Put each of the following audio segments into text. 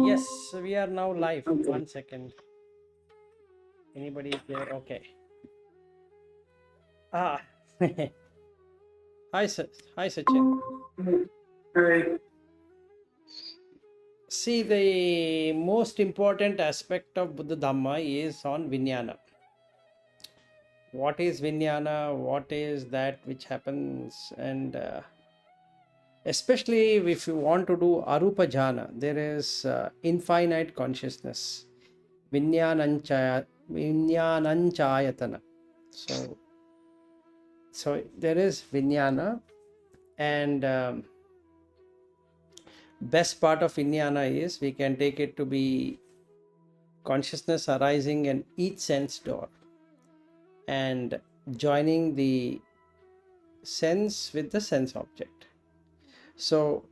Yes, we are now live. 1 second. Anybody there? Okay. Ah. Hi, hi, Sachin. Hi. See, the most important aspect of Buddha Dhamma is on Vinyana. What is Vinyana? What is that which happens? And especially if you want to do Arupa Jhana, there is infinite consciousness. Viññānanchayatana. So there is Vinyana, and best part of Vinyana is we can take it to be consciousness arising in each sense door and joining the sense with the sense object. So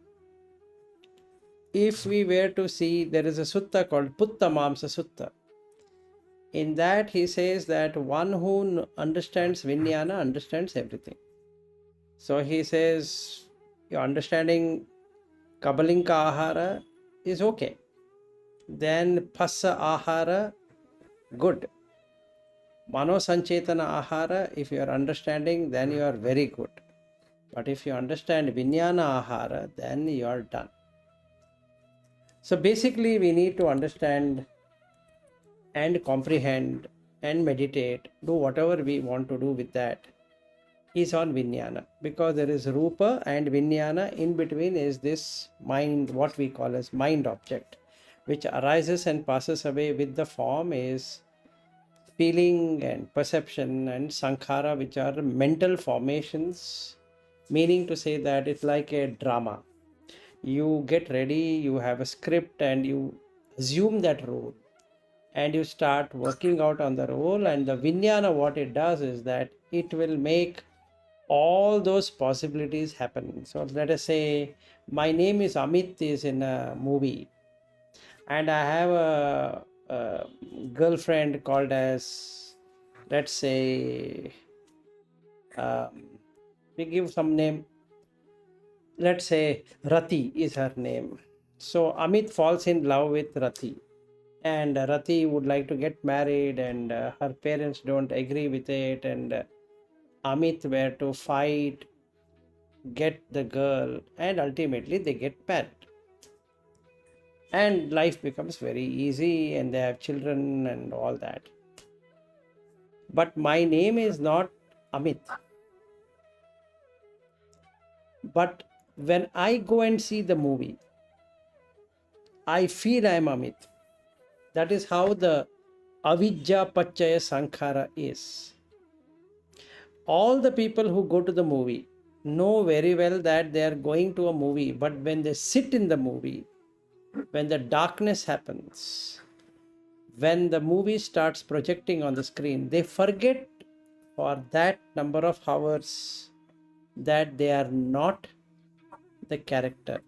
if we were to see, there is a sutta called Putta Mamsa Sutta. In that he says that one who understands Vinyana understands everything. So he says your understanding Kabalinka Ahara is okay. Then Passa Ahara, good. Mano Sanchetana Ahara, if you are understanding, then you are very good. But if you understand Vinyana Ahara, then you are done. So basically we need to understand and comprehend and meditate, do whatever we want to do with that is on Vinyana, because there is Rupa and Vinyana. In between is this mind, what we call as mind object, which arises and passes away with the form, is feeling and perception and sankhara, which are mental formations, meaning to say that it's like a drama. You get ready, you have a script and you assume that role and you start working out on the role, and the Vinyana, what it does is that it will make all those possibilities happen. So let us say my name is Amit is in a movie, and I have a girlfriend called as, let's say, we give some name, let's say Rati is her name. So Amit falls in love with Rati, and Rati would like to get married, and her parents don't agree with it, and Amit were to fight, get the girl, and ultimately they get married. And life becomes very easy, and they have children and all that. But my name is not Amit. But when I go and see the movie, I feel I am Amit. That is how the Avijja Pachaya Sankhara is. All the people who go to the movie know very well that they are going to a movie, but when they sit in the movie, when the darkness happens, when the movie starts projecting on the screen, they forget for that number of hours that they are not the character.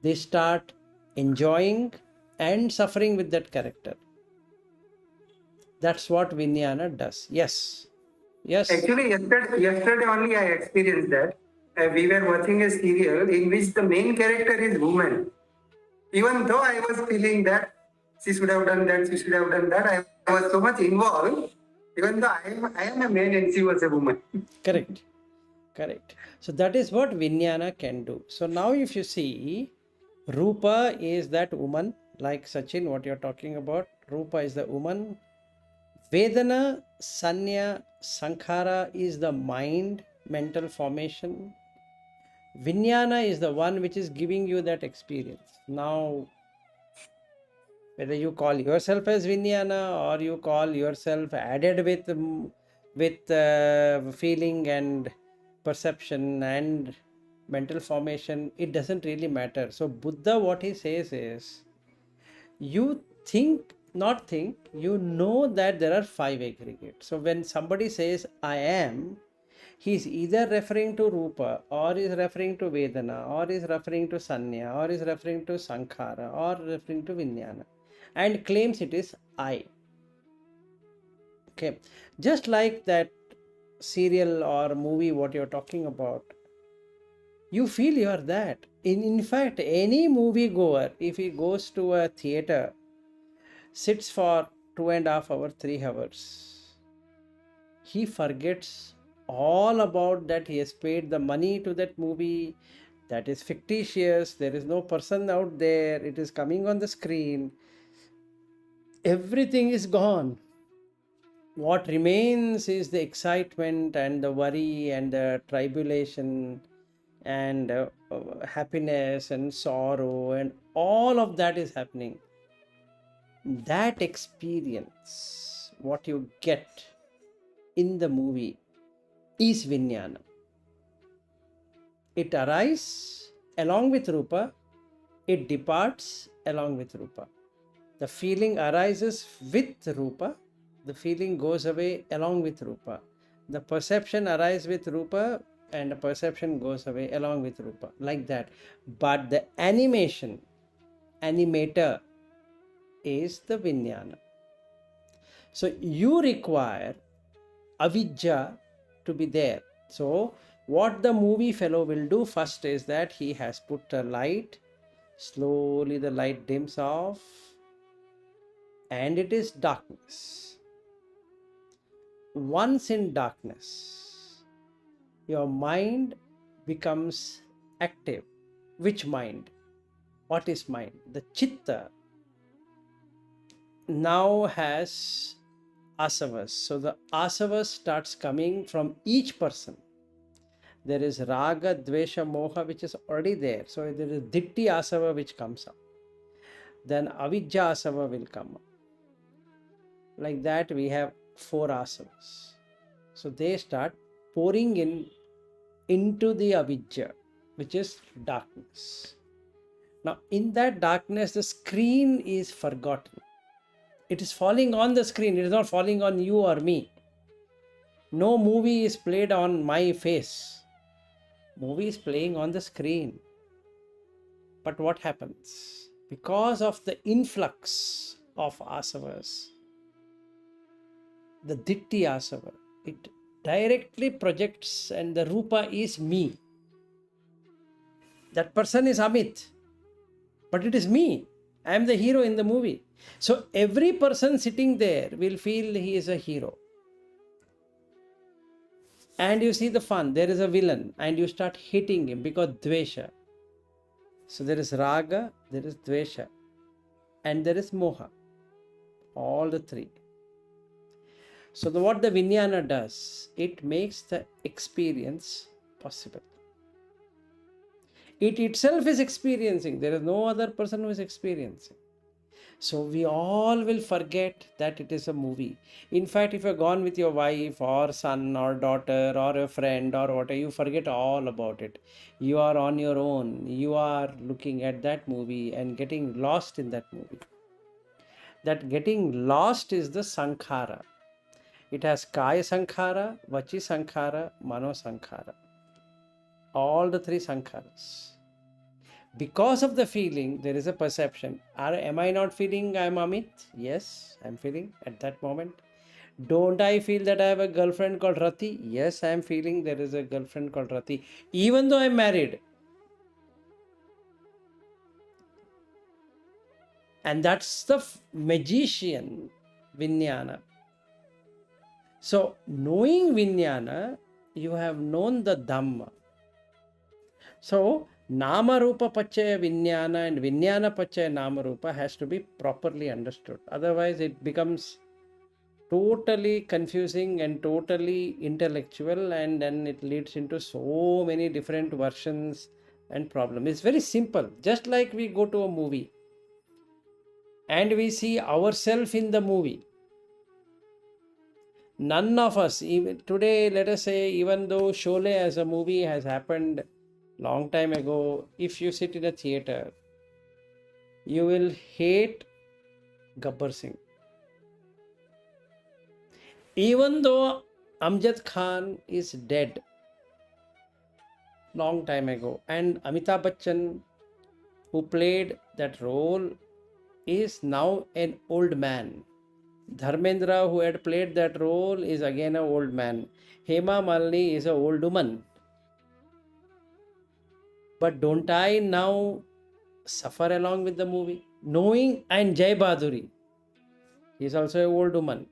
They start enjoying and suffering with that character. That's what Vinyana does. Yes. Yes. Actually, yesterday only I experienced that. We were watching a serial in which the main character is woman. Even though I was feeling that she should have done that, she should have done that, I was so much involved. Even though I am a man and she was a woman. Correct. Correct. So that is what Vinyana can do. So now if you see, Rupa is that woman, like Sachin, what you're talking about. Rupa is the woman. Vedana, Sanya, Sankhara is the mind, mental formation. Vinyana is the one which is giving you that experience. Now, whether you call yourself as Vinyana or you call yourself added with feeling and perception and mental formation, it doesn't really matter. So Buddha, what he says is, you you know that there are 5 aggregates. So when somebody says I am, He's either referring to Rupa, or is referring to Vedana, or is referring to Sanya, or is referring to Sankhara, or referring to Vinyana, and claims it is I. Okay, just like that serial or movie what you're talking about, you feel you are that. In fact, any movie goer, if he goes to a theater, sits for 2.5 hours, 3 hours, he forgets all about that. He has paid the money to that movie, that is fictitious, there is no person out there, it is coming on the screen, everything is gone. What remains is the excitement and the worry and the tribulation and happiness and sorrow, and all of that is happening. That experience, what you get in the movie, is Vinyana. It arises along with Rupa, it departs along with Rupa. The feeling arises with Rupa, the feeling goes away along with Rupa. The perception arises with Rupa, and the perception goes away along with Rupa, like that. But the animator is the Vinyana. So you require avidya to be there. So what the movie fellow will do first is that he has put a light, slowly the light dims off, and it is darkness. Once in darkness, your mind becomes active. Which mind? What is mind? The chitta now has asavas. So the asavas starts coming from each person. There is raga, dvesha, moha, which is already there. So there is ditti asava which comes up. Then avidya asava will come up. Like that we have 4 asavas. So they start pouring into the avidya, which is darkness. Now in that darkness, the screen is forgotten. It is falling on the screen. It is not falling on you or me. No movie is played on my face. Movie is playing on the screen. But what happens? Because of the influx of asavas, the ditti asava, it directly projects, and the rupa is me. That person is Amit, but it is me. I am the hero in the movie. So every person sitting there will feel he is a hero. And you see the fun. There is a villain and you start hating him because dvesha. So there is raga, there is dvesha, and there is moha. All the 3. So what the Vinyana does, it makes the experience possible. It itself is experiencing. There is no other person who is experiencing. So we all will forget that it is a movie. In fact, if you're gone with your wife or son or daughter or a friend or whatever, you forget all about it. You are on your own. You are looking at that movie and getting lost in that movie. That getting lost is the sankhara. It has kaya sankhara, vachi sankhara, mano sankhara. All the 3 sankharas. Because of the feeling, there is a perception. Am I not feeling I am Amit? Yes, I am feeling at that moment. Don't I feel that I have a girlfriend called Rati? Yes, I am feeling there is a girlfriend called Rati, even though I am married. And that's the magician, Vinyana. So, knowing Vinyana, you have known the Dhamma. So, Nama Rupa Pachaya Viññāna and Viññāna Pachaya Nama Rupa has to be properly understood. Otherwise, it becomes totally confusing and totally intellectual, and then it leads into so many different versions and problems. It's very simple. Just like we go to a movie and we see ourselves in the movie. None of us, even today, let us say, even though Sholay as a movie has happened long time ago, if you sit in a theater, you will hate Gabbar Singh. Even though Amjad Khan is dead, long time ago. And Amitabh Bachchan, who played that role, is now an old man. Dharmendra, who had played that role, is again an old man. Hema Malini is an old woman. But don't I now suffer along with the movie? Knowing, and Jai Baduri, he is also an old woman.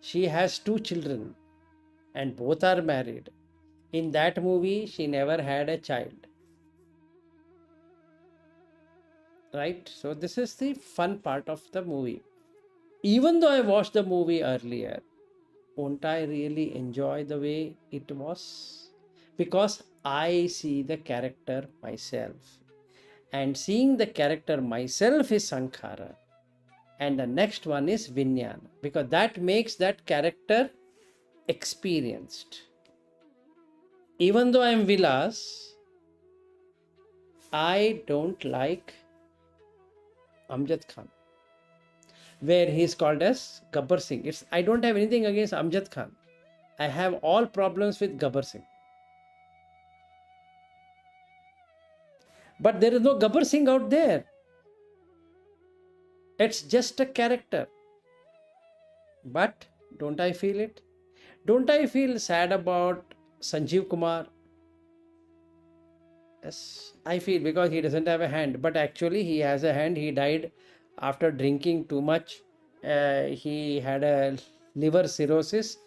She has 2 children and both are married. In that movie, she never had a child. Right? So, this is the fun part of the movie. Even though I watched the movie earlier, won't I really enjoy the way it was? Because I see the character myself. And seeing the character myself is Sankhara. And the next one is Vinyana. Because that makes that character experienced. Even though I am Vilas, I don't like Amjad Khan, where he is called as Gabbar Singh. I don't have anything against Amjad Khan. I have all problems with Gabbar Singh. But there is no Gabbar Singh out there. It's just a character. But don't I feel it? Don't I feel sad about Sanjeev Kumar? Yes, I feel, because he doesn't have a hand. But actually he has a hand. He died after drinking too much. He had a liver cirrhosis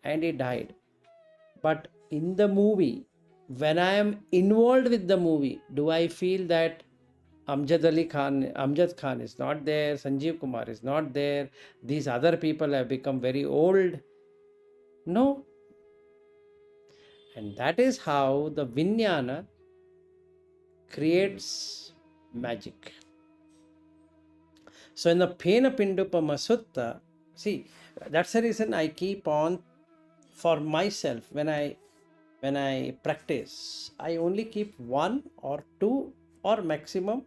and he died. But in the movie, when I am involved with the movie, do I feel that Amjad Khan is not there, Sanjeev Kumar is not there, these other people have become very old? No. And that is how the Vinyana creates magic. So in the Pena Pindupama Sutta, see, that's the reason I keep on, for myself, when I practice, I only keep 1 or 2 or maximum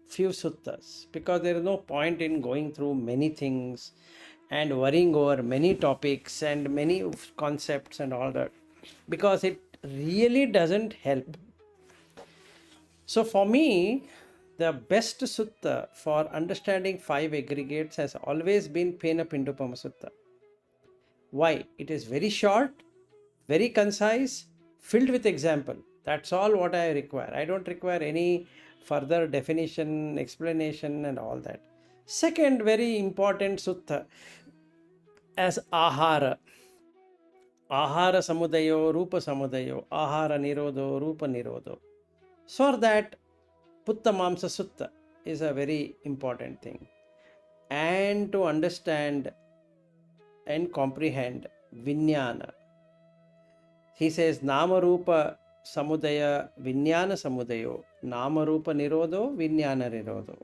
few suttas, because there is no point in going through many things and worrying over many topics and many concepts and all that, because it really doesn't help. So for me, the best sutta for understanding 5 aggregates has always been Pena Pindupama Sutta. Why? It is very short, very concise, filled with example. That's all what I require. I don't require any further definition, explanation and all that. Second very important sutta as Ahara. Ahara Samudayo, Rupa Samudayo, Ahara Nirodho, Rupa Nirodho. So that Puttamamsa Sutta is a very important thing. And to understand and comprehend Vinyana, he says Nama Rupa Samudaya Viññāna Samudayo, Nama Rupa Nirodho, Viññāna Nirodho.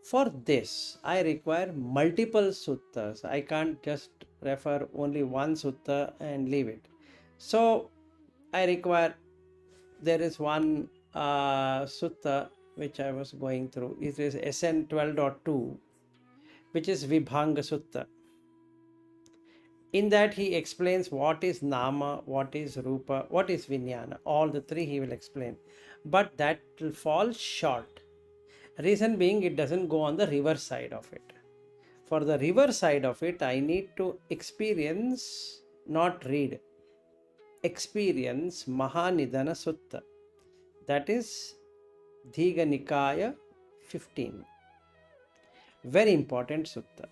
For this, I require multiple suttas. I can't just refer only one sutta and leave it. So, I require, there is one sutta which I was going through. It is SN 12.2, which is Vibhanga Sutta. In that he explains what is Nama, what is Rupa, what is Vinyana. All the 3 he will explain. But that will fall short. Reason being, it doesn't go on the reverse side of it. For the reverse side of it, I need to experience, not read. Experience Mahanidana Sutta. That is Dhiga Nikaya 15. Very important sutta.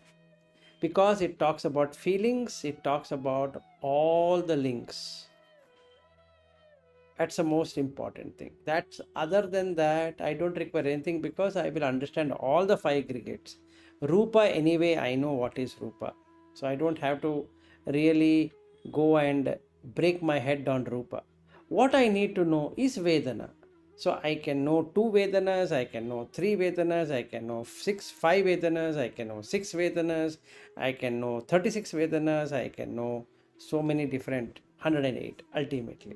Because it talks about feelings, it talks about all the links. That's the most important thing. That's, other than that, I don't require anything, because I will understand all the 5 aggregates. Rupa, anyway, I know what is Rupa. So I don't have to really go and break my head on Rupa. What I need to know is Vedana. So I can know 2 Vedanas, I can know 3 Vedanas, I can know 5 Vedanas, I can know 6 Vedanas, I can know 36 Vedanas, I can know so many different, 108 ultimately.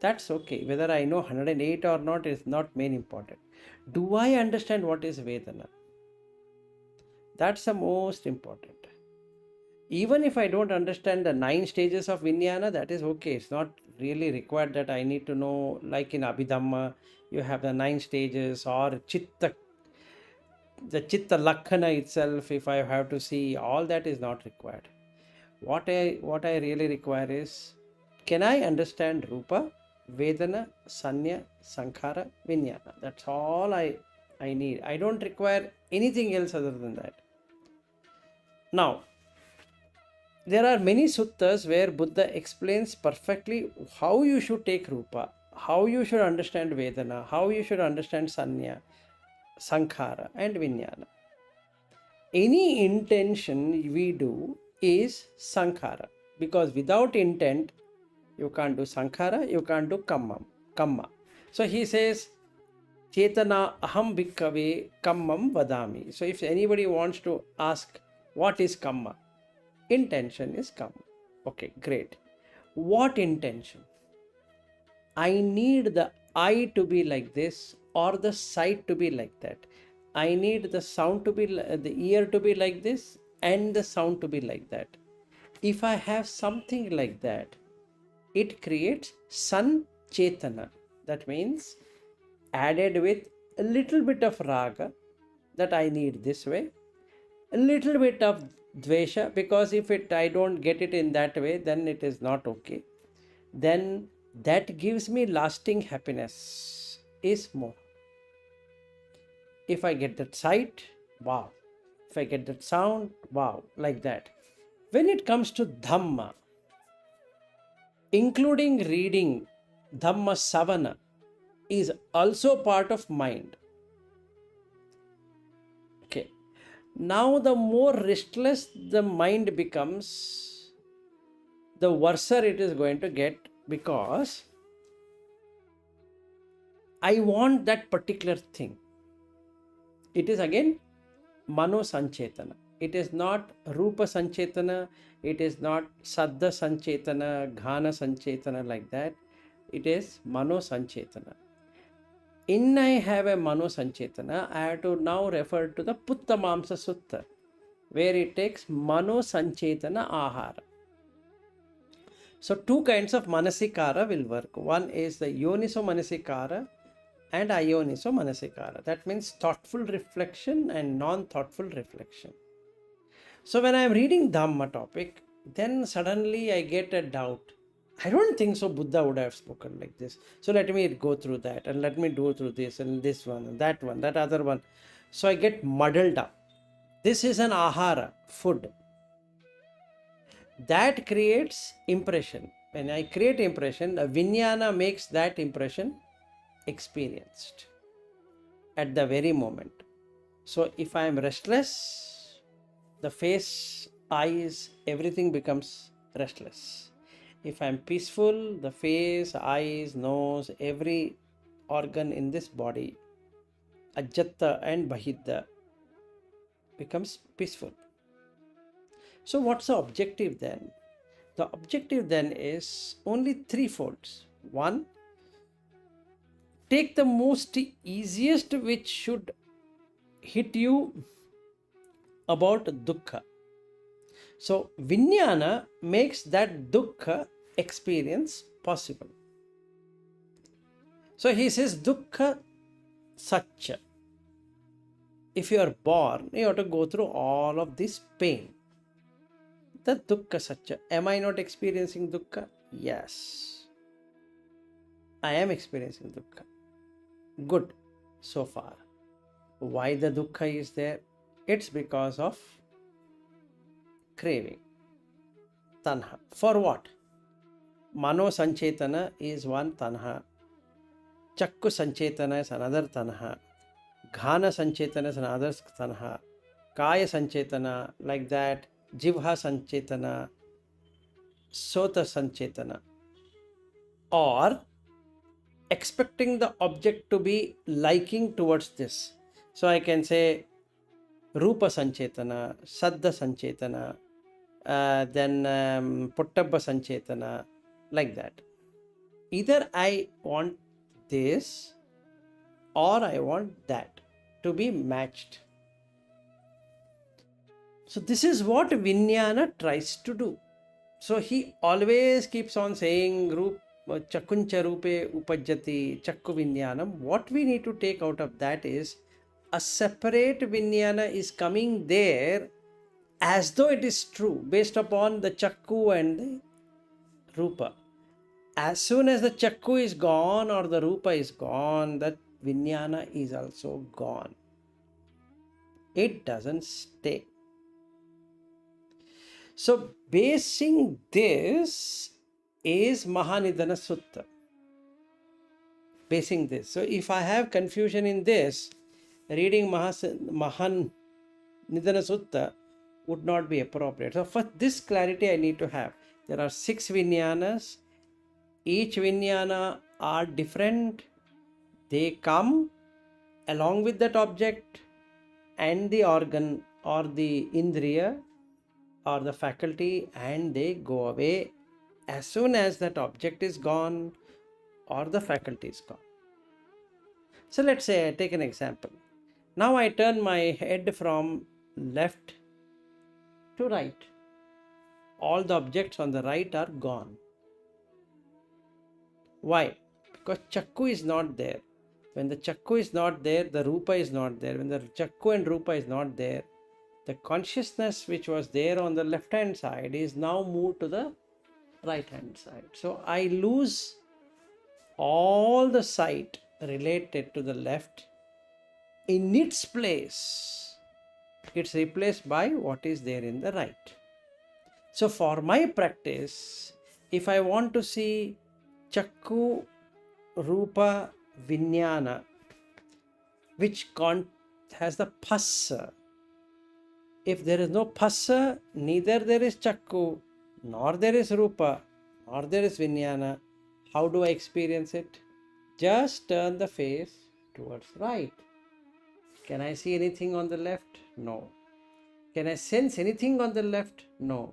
That's okay. Whether I know 108 or not is not main important. Do I understand what is Vedana? That's the most important. Even if I don't understand the 9 stages of Vinyana, that is okay. It's not really required that I need to know, like in Abhidhamma, you have the 9 stages, or Chitta, the Chitta Lakhana itself, if I have to see, all that is not required. What I really require is, can I understand Rupa, Vedana, Sanya, Sankhara, Vinyana? That's all I need. I don't require anything else other than that. Now, there are many suttas where Buddha explains perfectly how you should take Rupa, how you should understand Vedana, how you should understand Sanya, Sankhara, and Vinyana. Any intention we do is Sankhara, because without intent, you can't do Sankhara, you can't do Kamma. So he says, Chetana aham bhikkave kammam vadami. So if anybody wants to ask, what is Kamma? Intention is Kamma. Okay, great. What intention? I need the eye to be like this, or the sight to be like that. I need the sound to be, the ear to be like this, and the sound to be like that. If I have something like that, it creates san chetana. That means added with a little bit of raga, that I need this way, a little bit of dvesha, because if I don't get it in that way, then it is not okay. Then that gives me lasting happiness is more. If I get that sight, wow. If I get that sound, wow, like that. When it comes to Dhamma, including reading Dhamma Savana, is also part of mind. Okay. Now, the more restless the mind becomes, the worse it is going to get, because I want that particular thing. It is again Mano Sanchetana. It is not Rupa Sanchetana, it is not Saddha Sanchetana, Ghana Sanchetana, like that. It is Mano Sanchetana. In I have a Mano Sanchetana, I have to now refer to the Puttamamsa Sutta, where it takes Mano Sanchetana Ahara. So, 2 kinds of Manasikara will work. One is the Yoniso Manasikara and Ayoniso Manasikara. That means thoughtful reflection and non-thoughtful reflection. So when I am reading Dhamma topic, then suddenly I get a doubt. I don't think so Buddha would have spoken like this. So let me go through that, and let me go through this and this one and that other one. So I get muddled up. This is an ahara, food. That creates impression. When I create impression, the Vinyana makes that impression experienced at the very moment. So if I am restless, the face, eyes, everything becomes restless. If I am peaceful, the face, eyes, nose, every organ in this body, Ajjatta and Bahiddha, becomes peaceful. So what's the objective then? The objective then is only threefolds. One, take the most easiest which should hit you about dukkha. So Vinyana makes that dukkha experience possible. So he says dukkha satcha. If you are born, you have to go through all of this pain. The dukkha satcha. Am I not experiencing dukkha? Yes. I am experiencing dukkha. Good so far. Why the dukkha is there? It's because of craving. Tanha. For what? Mano Sanchetana is one tanha. Chakku Sanchetana is another tanha. Ghana Sanchetana is another tanha. Kaya Sanchetana, like that. Jivha Sanchetana. Sota Sanchetana. Or expecting the object to be liking towards this. So I can say Rupa Sanchetana, Saddha Sanchetana, then Puttabba Sanchetana, like that. Either I want this or I want that to be matched. So this is what Viññāna tries to do. So he always keeps on saying Chakuncha Rupe Upajjati Chakku Viññānam. What we need to take out of that is a separate Viññāna is coming there as though it is true based upon the Chakku and the Rupa. As soon as the Chakku is gone or the Rupa is gone, that Viññāna is also gone. It doesn't stay. So basing this is Mahanidana Sutta. Basing this. So if I have confusion in this, reading Mahanidana Sutta would not be appropriate. So for this clarity I need to have. There are 6 Viññānas. Each Viññāna are different. They come along with that object and the organ or the indriya or the faculty, and they go away as soon as that object is gone or the faculty is gone. So let's say I take an example. Now I turn my head from left to right. All the objects on the right are gone. Why? Because Chakku is not there. When the Chakku is not there, the Rupa is not there. When the Chakku and Rupa is not there, the consciousness which was there on the left hand side is now moved to the right hand side. So I lose all the sight related to the left. In its place, it's replaced by what is there in the right. So for my practice, if I want to see Chakku, Rupa, Viññāna, which has the Phassa. If there is no Phassa, neither there is Chakku, nor there is Rupa, nor there is Viññāna. How do I experience it? Just turn the face towards right. Can I see anything on the left? No. Can I sense anything on the left? No.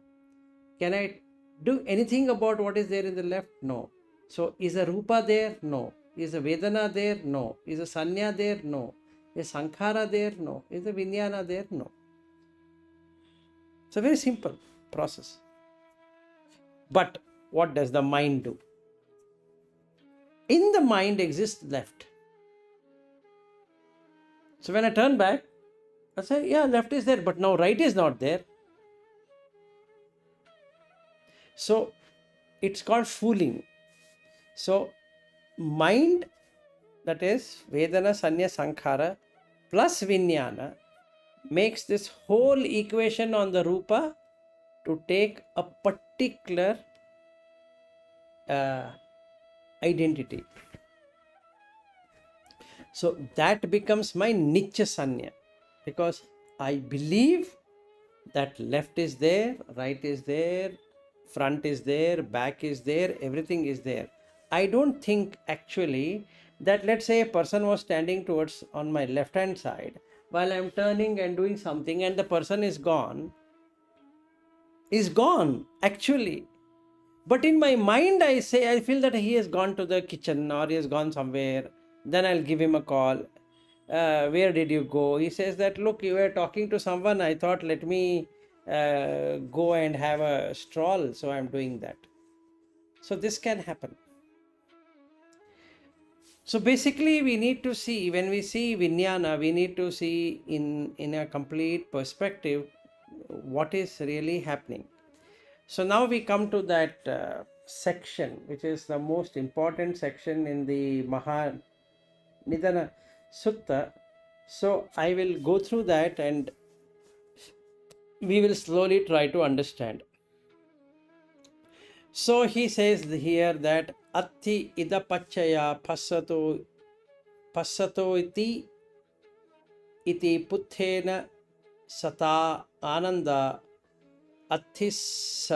Can I do anything about what is there in the left? No. So is a Rupa there? No. Is a Vedana there? No. Is a Sanya there? No. Is Sankhara there? No. Is a Viññāna there? No. It's a very simple process. But what does the mind do? In the mind exists left. So when I turn back, I say, yeah, left is there, but now right is not there. So it's called fooling. So mind, that is Vedana, Sanya, Sankhara plus Viññāna, makes this whole equation on the Rupa to take a particular identity. So that becomes my Nichya Sanya, because I believe that left is there, right is there, front is there, back is there, everything is there. I don't think actually that, let's say a person was standing towards on my left hand side while I'm turning and doing something and the person is gone actually. But in my mind I feel that he has gone to the kitchen or he has gone somewhere. Then I'll give him a call. Where did you go? He says that, look, you were talking to someone. I thought, let me go and have a stroll. So I'm doing that. So this can happen. So basically we need to see, when we see Viññāna, we need to see in a complete perspective what is really happening. So now we come to that section, which is the most important section in the Mahanidana Sutta. So I will go through that and we will slowly try to understand. So he says here that Atti idapachaya passato iti puthena sata ananda atthis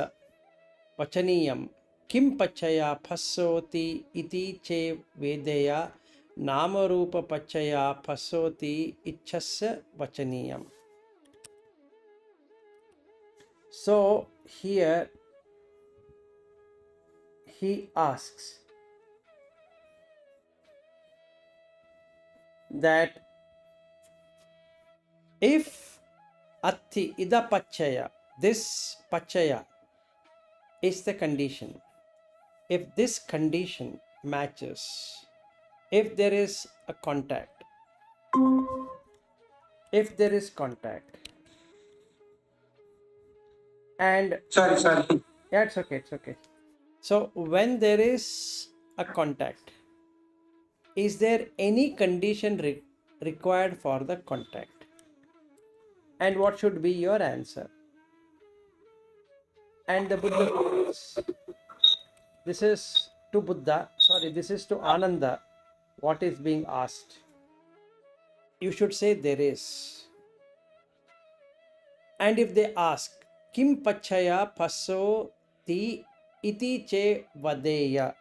pachaniyam kim pachaya passoti iti che vedeya Nama Rupa pachaya passoti ichhasya vachaniyam. So here he asks that if Atti ida pachaya. This pachaya is the condition. If this condition matches, if there is a contact, if there is contact, and Sorry. yeah, it's okay. So when there is a contact, is there any condition required for the contact? And what should be your answer? And the Buddha goes, this is to Buddha, this is to Ananda, what is being asked. You should say there is. And if they ask, Kim pachaya passo ti iti che vadeya,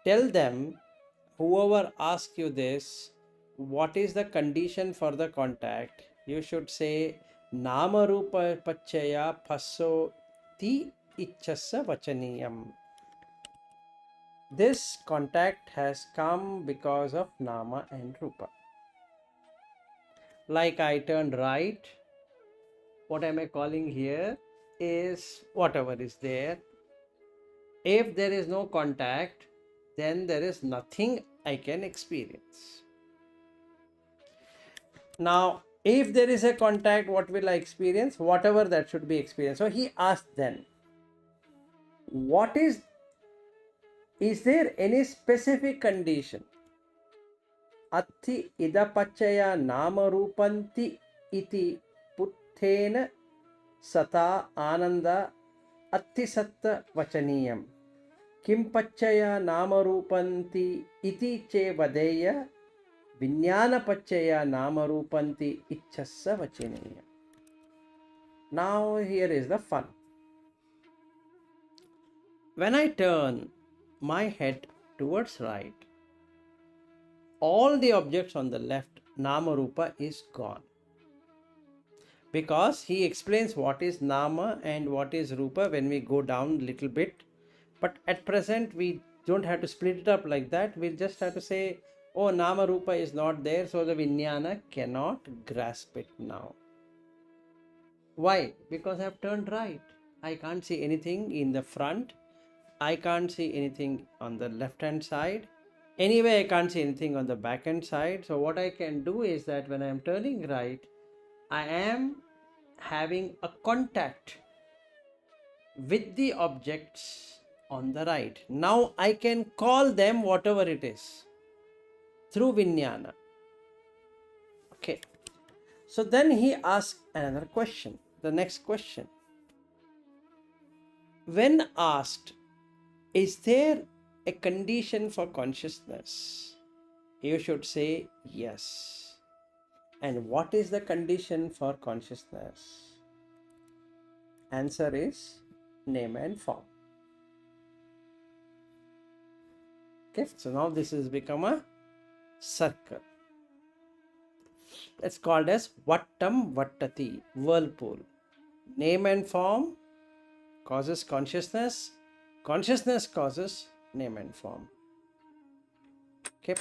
tell them, whoever asks you this, what is the condition for the contact? You should say, Nama Rupa pachaya passo ti ichassa vachaniyam. This contact has come because of Nama and Rupa. Like I turned right, what am I calling here is whatever is there. If there is no contact, then there is nothing I can experience. Now, if there is a contact, what will I experience? Whatever that should be experienced. So he asked then, is there any specific condition? Atti idapachaya nama rupanti iti puttena sata ananda attisatta vachaniyam. Kim pachaya nama rupanti iti che vadeya viññāna pachaya nama rupanti ichassa vachaniyam. Now here is the fun. When I turn my head towards right, all the objects on the left, Nama Rupa, is gone. Because he explains what is Nama and what is Rupa when we go down a little bit. But at present, we don't have to split it up like that. We'll just have to say, oh, Nama Rupa is not there, so the Viññāna cannot grasp it now. Why? Because I have turned right. I can't see anything in the front. I can't see anything on the left hand side. Anyway, I can't see anything on the back hand side. So what I can do is that when I am turning right, I am having a contact with the objects on the right. Now I can call them whatever it is through Viññāna. Okay. So then he asked another question, the next question. When asked, is there a condition for consciousness? You should say yes. And what is the condition for consciousness? Answer is name and form. Okay, so now this has become a circle. It's called as Vattam Vattati, whirlpool. Name and form causes consciousness. Consciousness causes name and form. Okay.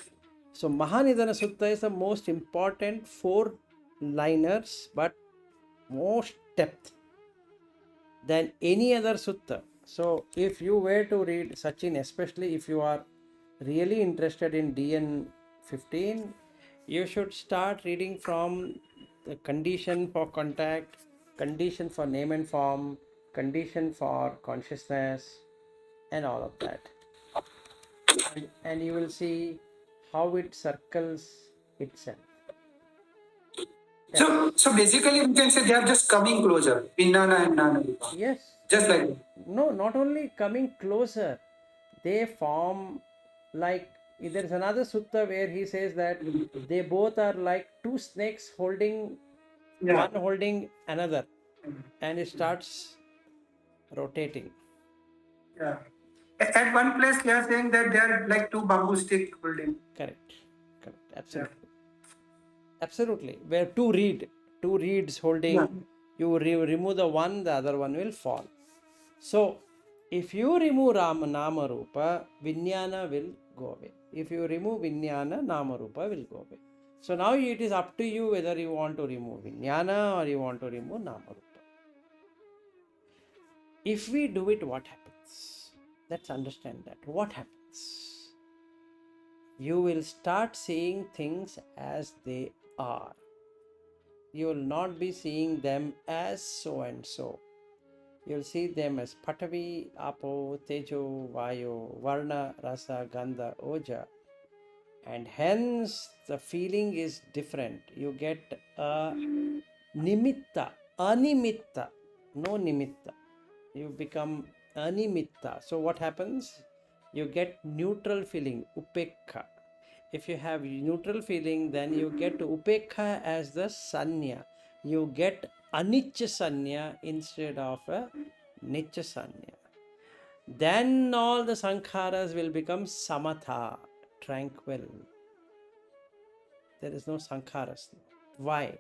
So Mahanidana Sutta is the most important 4-liners, but most depth than any other sutta. So if you were to read Sachin, especially if you are really interested in DN 15, you should start reading from the condition for contact, condition for name and form, condition for consciousness, and all of that. And you will see how it circles itself. So basically we can say they are just coming closer, Viññāna and Nama Rupa. Yes. Just like that. No, not only coming closer, they form like, there is another sutta where he says that they both are like two snakes holding, one holding another, and it starts rotating. Yeah. At one place they are saying that they are like two bamboo stick holding. Correct. Absolutely. Absolutely. Where two reeds holding, you remove the one, the other one will fall. So, if you remove Nama Rupa, Viññāna will go away. If you remove Viññāna, Nama Rupa will go away. So now it is up to you whether you want to remove Viññāna or you want to remove Nama Rupa. If we do it, what happens? Let's understand that. What happens? You will start seeing things as they are. You will not be seeing them as so and so. You'll see them as Patavi, Apo, Tejo, Vayo, Varna, Rasa, Gandha, Oja. And hence the feeling is different. You get a nimitta, animitta, no nimitta. You become animitta. So what happens? You get neutral feeling, upekha. If you have neutral feeling, then you get upekha as the sanya. You get anicca sanya instead of a nicca sanya. Then all the sankharas will become samatha, tranquil. There is no sankharas. Why?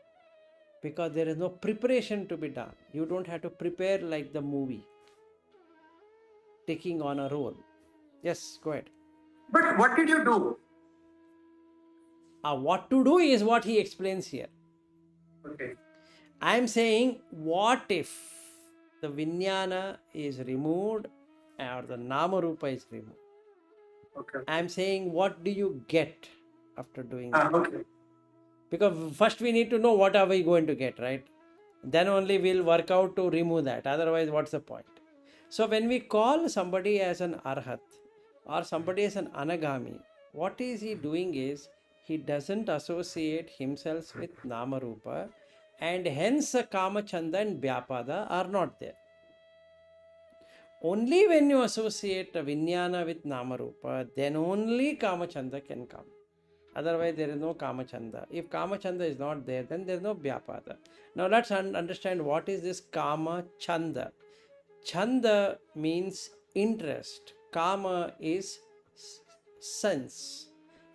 Because there is no preparation to be done. You don't have to prepare like the movie, taking on a role. Yes, go ahead. But what did you do? What to do is what he explains here. Okay. I am saying, what if the Viññāna is removed or the Nama Rupa is removed? Okay. I am saying, what do you get after doing that? Okay. Because first we need to know what are we going to get, right? Then only we'll work out to remove that. Otherwise, what's the point? So when we call somebody as an arhat or somebody as an anagami, what is he doing is he doesn't associate himself with Nama Rupa, and hence Kama Chanda and Vyapada are not there. Only when you associate Viññāna with Nama Rupa, then only Kama Chanda can come. Otherwise, there is no Kama Chanda. If Kama Chanda is not there, then there is no Vyapada. Now let's understand what is this Kama Chanda. Chanda means interest. Kama is sense.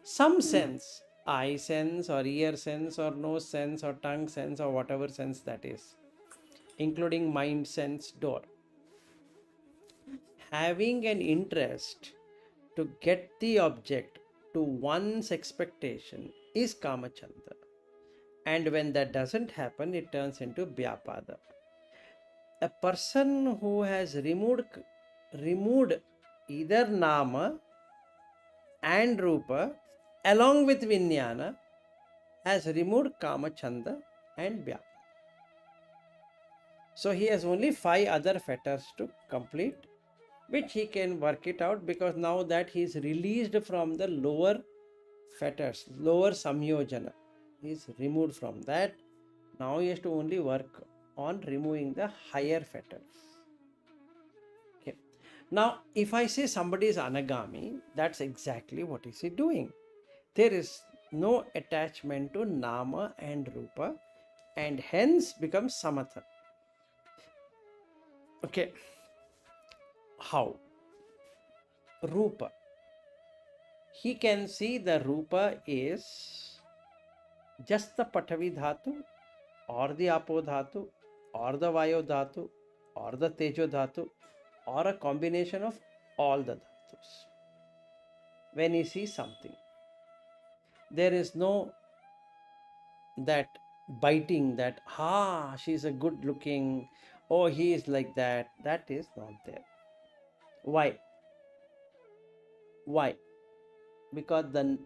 Some sense. Eye sense or ear sense or nose sense or tongue sense or whatever sense that is. Including mind sense door. Having an interest to get the object to one's expectation is Kama Chanda. And when that doesn't happen, it turns into Vyapada. A person who has removed either Nama and Rupa along with Viññāna has removed Kama Chanda and Vyapada. So he has only 5 other fetters to complete, which he can work it out, because now that he is released from the lower fetters, lower samyojana, he is removed from that. Now he has to only work on removing the higher fetters. Okay. Now, if I say somebody is anagami, that's exactly what is he doing. There is no attachment to Nama and Rupa, and hence becomes samatha. Okay. How? Rupa. He can see the Rupa is just the Patavi Dhatu or the Apo Dhatu or the Vayo Dhatu or the Tejo Dhatu or a combination of all the Dhatus. When he sees something, there is no that biting that, she's a good looking, oh, he is like that. That is not there. Why? Why? Because the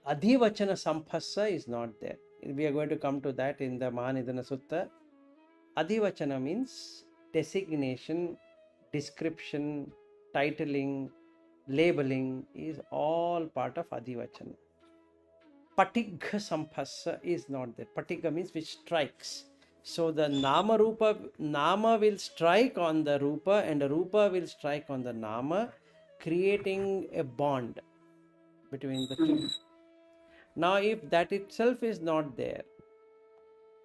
Adhivachana Samphassa is not there. We are going to come to that in the Mahanidana Sutta. Adhivachana means designation, description, titling, labeling is all part of Adhivachana. Patigha Samphassa is not there. Patigha means which strikes. So the Nama will strike on the Rupa and the Rupa will strike on the Nama, creating a bond between the two. Now, if that itself is not there,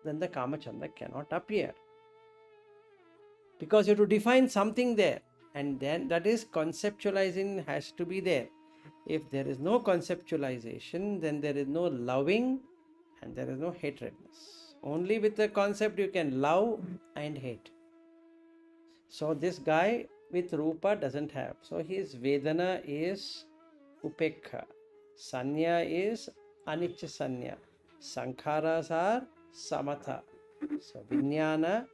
then the Kamachanda cannot appear. Because you have to define something there, and then that is conceptualizing has to be there. If there is no conceptualization, then there is no loving and there is no hatredness. Only with the concept you can love and hate. So this guy with Rupa doesn't have. So his Vedana is Upekha. Sanya is anicca sanya. Sankharas are samatha. So Viññāna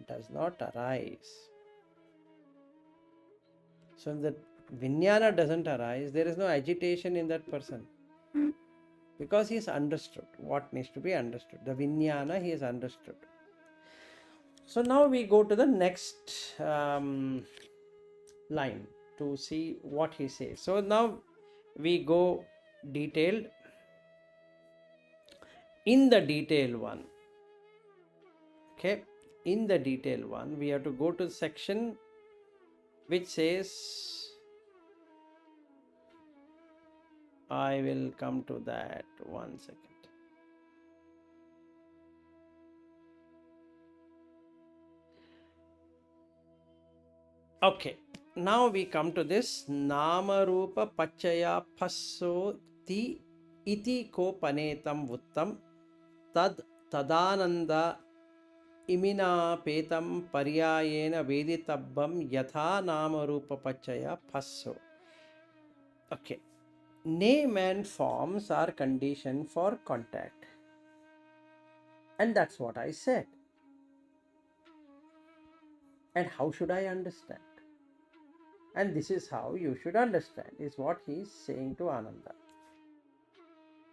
does not arise. So if the Viññāna doesn't arise, there is no agitation in that person. Because he has understood what needs to be understood. The Viññāna he has understood. So now we go to the next line to see what he says. So now we go detailed. In the detail one, okay, in the detail one, we have to go to the section which says, I will come to that 1 second. Okay, now we come to this Nama Rupa Pachaya Passo Ti Iti Ko Panetam Vuttam Tad Tadananda Imina Petam Paryayena Veditabbam Yatha Nama Rupa Pachaya Passo. Okay, name and forms are condition for contact, and that's what I said. And how should I understand? And this is how you should understand, is what he is saying to Ananda.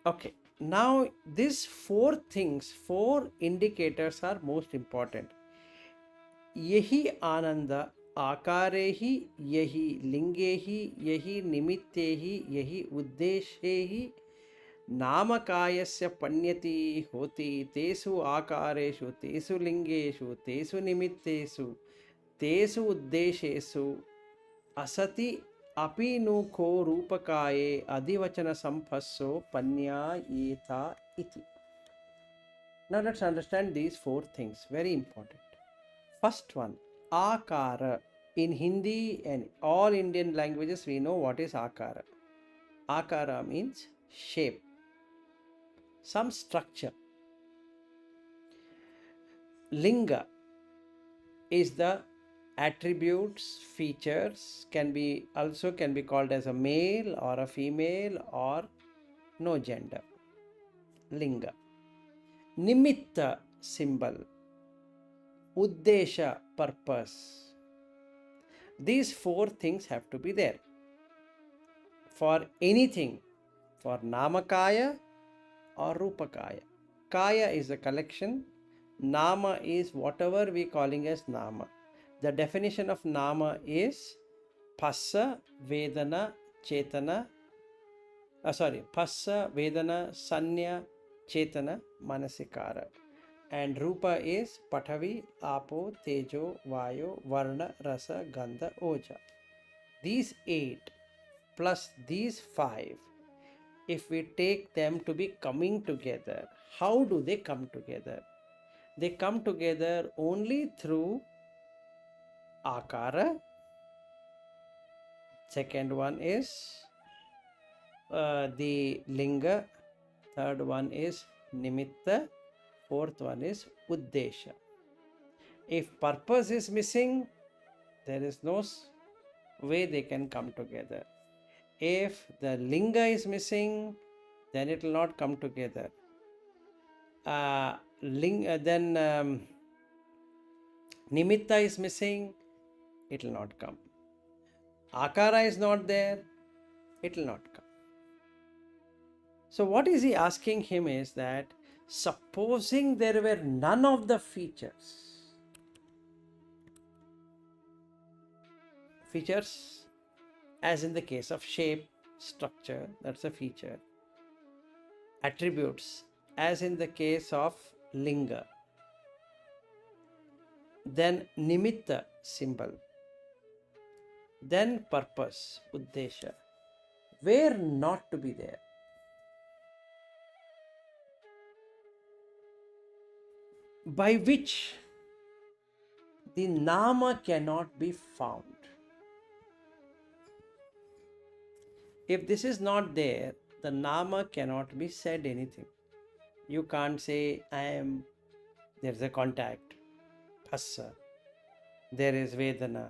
Okay, now these four things, four indicators are most important. Yahi Ananda Akarehi, Yahi Lingehi, Yahi Nimittehi, Yahi Uddeshehi, Namakayasya Panyati Hoti, Tesu Akareshu, Tesu Lingeshu, Tesu Nimittesu, Tesu Uddeshesu, Asati Apinu ko Rupakaye Adivachana Sampasso Panya Yeta Iti. Now let's understand these four things, very important. First one, Akara. In Hindi and all Indian languages, we know what is Akara. Akara means shape, some structure. Linga is the attributes, features, can be called as a male or a female or no gender. Linga. Nimitta, symbol. Uddesha, purpose. These four things have to be there for anything, for Namakaya or Rupakaya. Kaya is a collection, Nama is whatever we calling as Nama. The definition of Nama is Phassa, Vedana, Chetana, Phassa, Vedana, Sanya, Chetana, Manasikara. And Rupa is Pathavi, Apo, Tejo, Vayo, Varna, Rasa, Gandha, Oja. These 8 plus these 5, if we take them to be coming together, how do they come together? They come together only through Akara. Second one is the Linga. Third one is Nimitta. Fourth one is Uddesha. If purpose is missing, there is no way they can come together. If the Linga is missing, then it will not come together. Then Nimitta is missing, it will not come. Akara is not there, it will not come. So what is he asking him is that supposing there were none of the features as in the case of shape, structure, that's a feature. Attributes as in the case of Linga. Then Nimitta, symbol. Then purpose, Uddesha. Where not to be there? By which the Nama cannot be found. If this is not there, the Nama cannot be said anything. You can't say, there's a contact, Phassa, there is Vedana,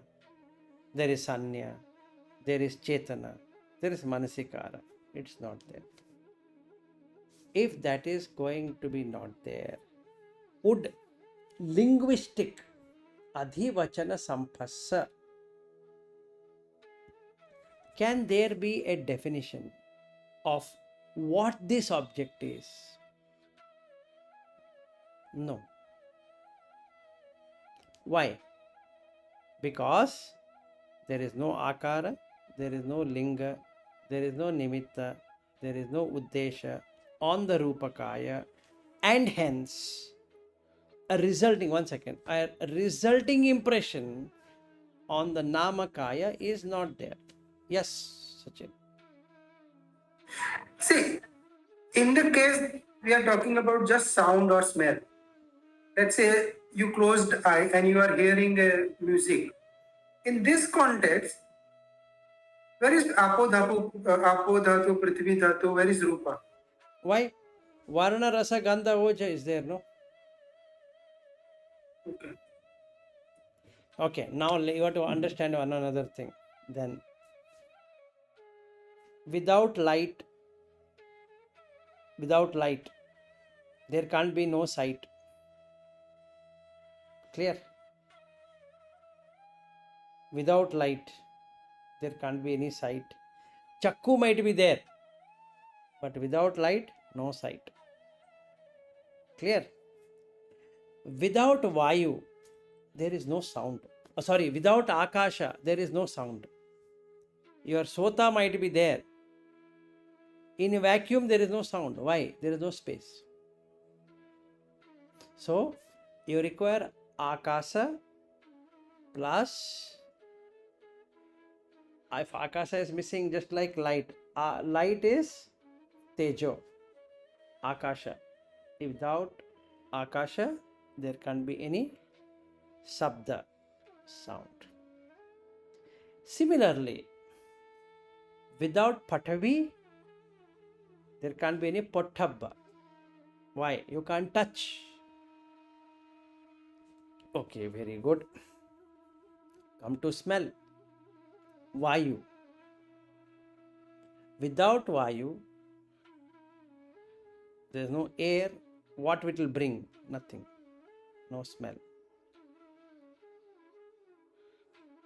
there is Sanya, there is Chetana, there is Manasikara. It's not there. if that is going to be not there, would linguistic adhivachana sampassa, can there be a definition of what this object is? No. Why? Because there is no akara, there is no linga, there is no nimitta, there is no uddesha on the rupakaya, and hence a resulting impression on the namakaya is not there. Yes, Sachin. See, in the case we are talking about just sound or smell. Let's say you closed eye and you are hearing music. In this context, where is Apo Dhatu, Prithvi Dhatu, where is Rupa? Why? Varna, Rasa, Gandha, Oja is there, no? Okay. Okay, now you have to understand one another thing. Then, without light, there can't be no sight. Clear? Without light, there can't be any sight. Chakku might be there, but without light, no sight. Clear? Without Vayu, there is no sound. Without Akasha, there is no sound. Your Sota might be there. In a vacuum, there is no sound. Why? There is no space. So, you require Akasa plus, if Akasa is missing, just like light. Light is Tejo, Akasha. Without Akasha, there can't be any Sabda, sound. Similarly, without Patavi, there can't be any Pottabba. Why? You can't touch. Okay, very good. Come to smell. Vayu. Without Vayu, there is no air. What it will bring? Nothing. No smell.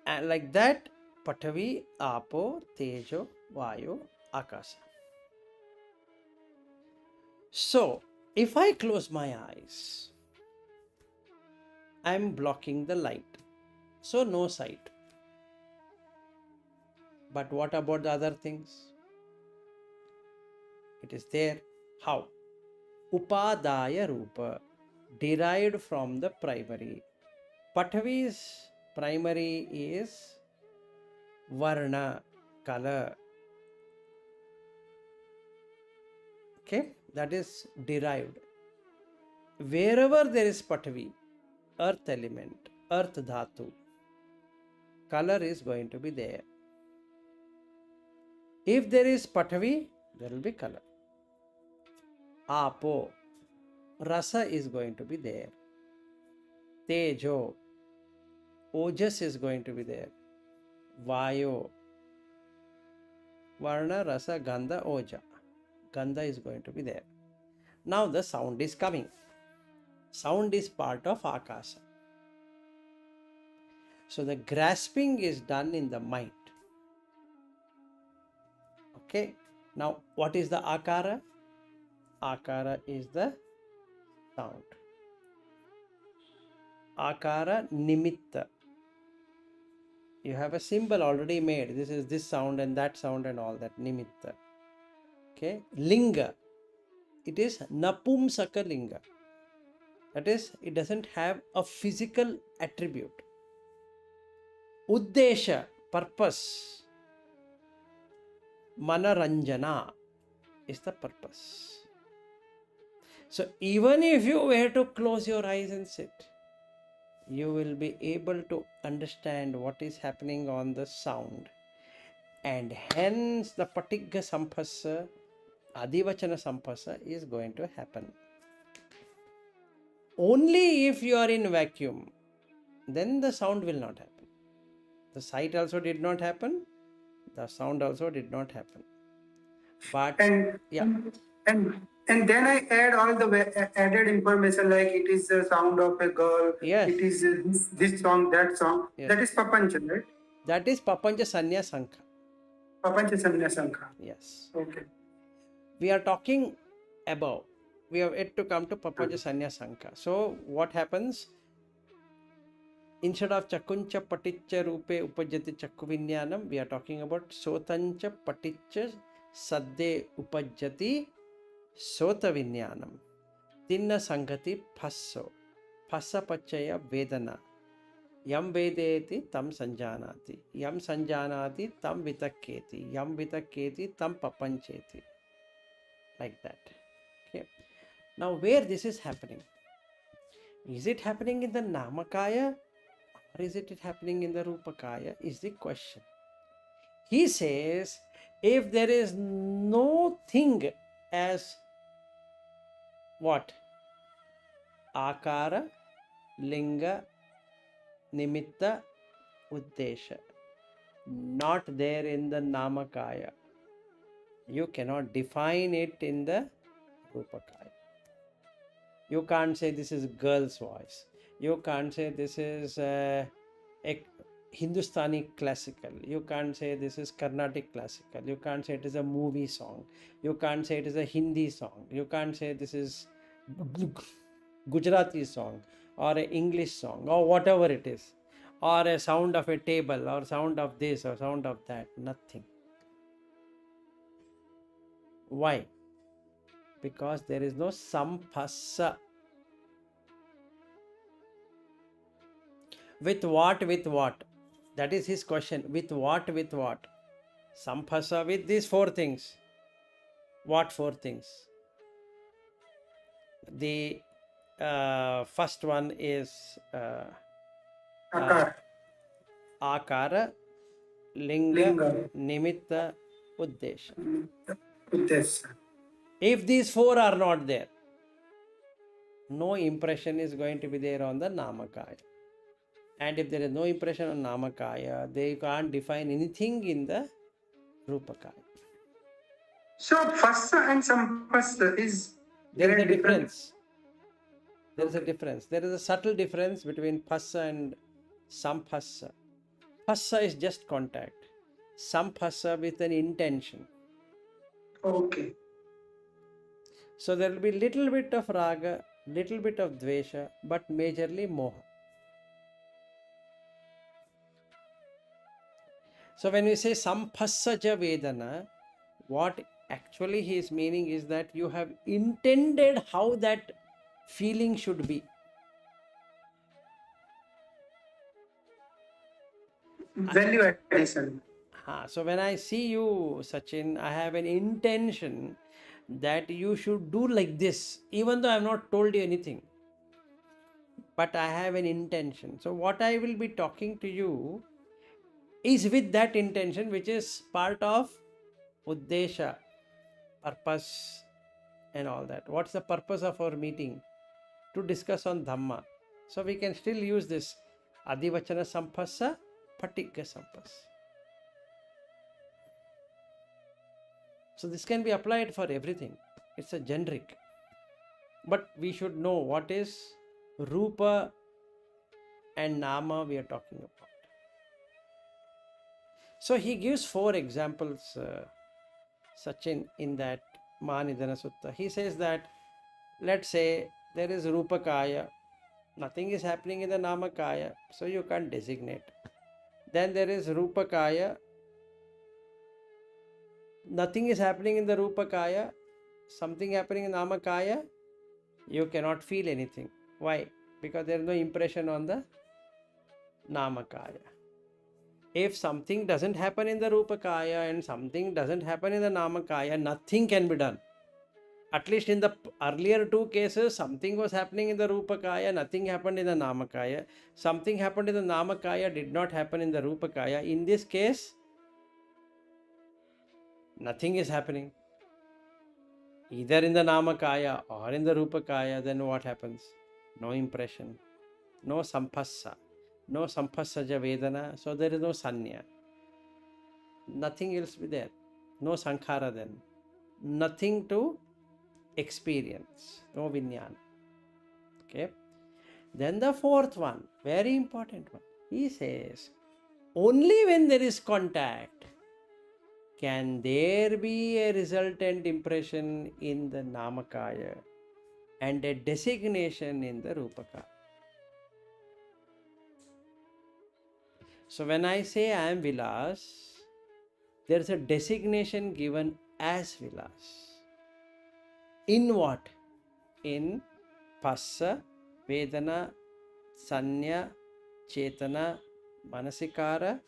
And like that, Patavi, Apo, Tejo, Vayu, Akasa. So, if I close my eyes, I am blocking the light. So, no sight. But what about the other things? It is there. How? Upadaya Rupa, derived from the primary. Patavi's primary is Varna, color. Okay, that is derived. Wherever there is Patavi, earth element, earth dhatu, color is going to be there. If there is Patavi, there will be color. Apo, rasa is going to be there. Tejo, ojas is going to be there. Vayo, varna, rasa, gandha, oja. Gandha is going to be there. Now the sound is coming. Sound is part of Akasa. So the grasping is done in the mind. Okay. Now what is the Akara? Akara is the sound. Akara nimitta. You have a symbol already made. This is this sound and that sound and all that. Nimitta. Okay. Linga. It is napumsaka linga. That is, it doesn't have a physical attribute. Uddesha, purpose. Manaranjana is the purpose. So even if you were to close your eyes and sit, you will be able to understand what is happening on the sound. And hence the patigga sampassa, adivachana sampassa is going to happen. Only if you are in vacuum, then the sound will not happen. The sight also did not happen. The sound also did not happen. But And yeah. and And then I add all the added information like it is the sound of a girl, Yes. it is this song, that song. Yes. That is Papancha, right? That is Papancha Sanya Sankha. Papancha Sanya Sankha. Yes. Okay. We are talking above. We have yet to come to Papancha Sanya Sankha. So what happens? Instead of Chakuncha Paticha Rupe Upajati Chakku Viññānam, we are talking about Sotancha Paticha Sadde Upajati Sota Viññānam. Tinna Sangati Passo. Passa Pachaya Vedana. Yam Vedeti Tam Sanjanati. Yam Sanjanati Tam Vitakketi. Yam Vitakketi Tam Papancheti. Like that. Okay. Now, where this is happening? Is it happening in the Namakaya or is it happening in the Rupakaya? Is the question. He says, if there is no thing as what? Akara, Linga, Nimitta, Uddesha. Not there in the Namakaya. You cannot define it in the Rupakaya. You can't say this is girl's voice. You can't say this is a Hindustani classical. You can't say this is Carnatic classical. You can't say it is a movie song. You can't say it is a Hindi song. You can't say this is Gujarati song or an English song or whatever it is, or a sound of a table or sound of this or sound of that. Nothing. Why? Because there is no sampasa. With what? With what? That is his question. With what? With what? Sampasa with these four things. What four things? The first one is Akara, Linga, Nimitta, Uddesha. If these four are not there, no impression is going to be there on the Namakaya. And if there is no impression on Namakaya, they can't define anything in the Rupakaya. So Phassa and Sampassa is there is a difference. There is a difference. There is a subtle difference between Phassa and Sampassa. Phassa is just contact. Sampassa with an intention. Okay. So there will be little bit of raga, little bit of dvesha, but majorly moha. So when we say sampassaja vedana, what actually he is meaning is that you have intended how that feeling should be. Value addition. So when I see you, Sachin, I have an intention that you should do like this, even though I have not told you anything. But I have an intention. So what I will be talking to you is with that intention, which is part of Uddesha, purpose and all that. What's the purpose of our meeting? To discuss on Dhamma. So we can still use this Adivachana Sampassa, Patigga Sampassa. So this can be applied for everything. It's a generic. But we should know what is Rupa and Nama we are talking about. So he gives 4 examples, Sachin, in that Mahanidana Sutta. He says that, let's say there is Rupakaya, nothing is happening in the Namakaya, so you can't designate. Then there is Rupakaya, nothing is happening in the Rupakaya, something happening in Namakaya, you cannot feel anything. Why? Because there is no impression on the Namakaya. If something doesn't happen in the Rupakaya and something doesn't happen in the Namakaya, nothing can be done. At least in the earlier 2 cases, something was happening in the Rupakaya, nothing happened in the Namakaya. Something happened in the Namakaya, did not happen in the Rupakaya. In this case, nothing is happening. Either in the Namakaya or in the Rupakaya, then what happens? No impression, no sampassa, no sampassaja vedana, so there is no sanya. Nothing else be there. No sankhara then. Nothing to experience, no Vinyana. Okay. Then the fourth one, very important one, he says, only when there is contact can there be a resultant impression in the Namakaya and a designation in the Rupakaya. So when I say I am Vilas, there is a designation given as Vilas. In what? In Passa, Vedana, Sanya, Chetana, Manasikara,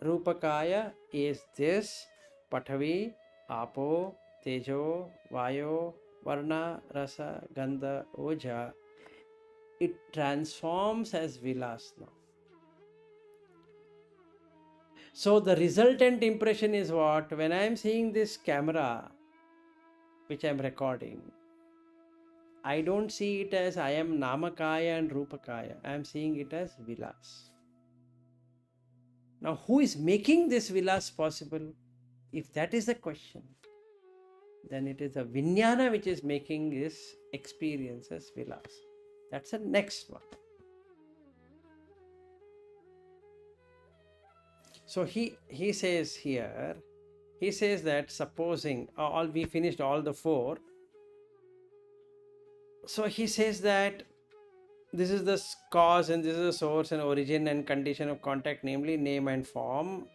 Rupakaya is this Pathavi, Apo, Tejo, Vayo, Varna, Rasa, Gandha, Oja. It transforms as Vilas now. So the resultant impression is what? When I am seeing this camera, which I am recording, I don't see it as I am Namakaya and Rupakaya. I am seeing it as Vilas. Now, who is making this Vilas possible? If that is the question, then it is a Viññāna which is making this experience as Vilas. That's the next one. So he says here, he says that supposing we finished all the four. So he says that this is the cause and this is the source and origin and condition of contact, namely name and form.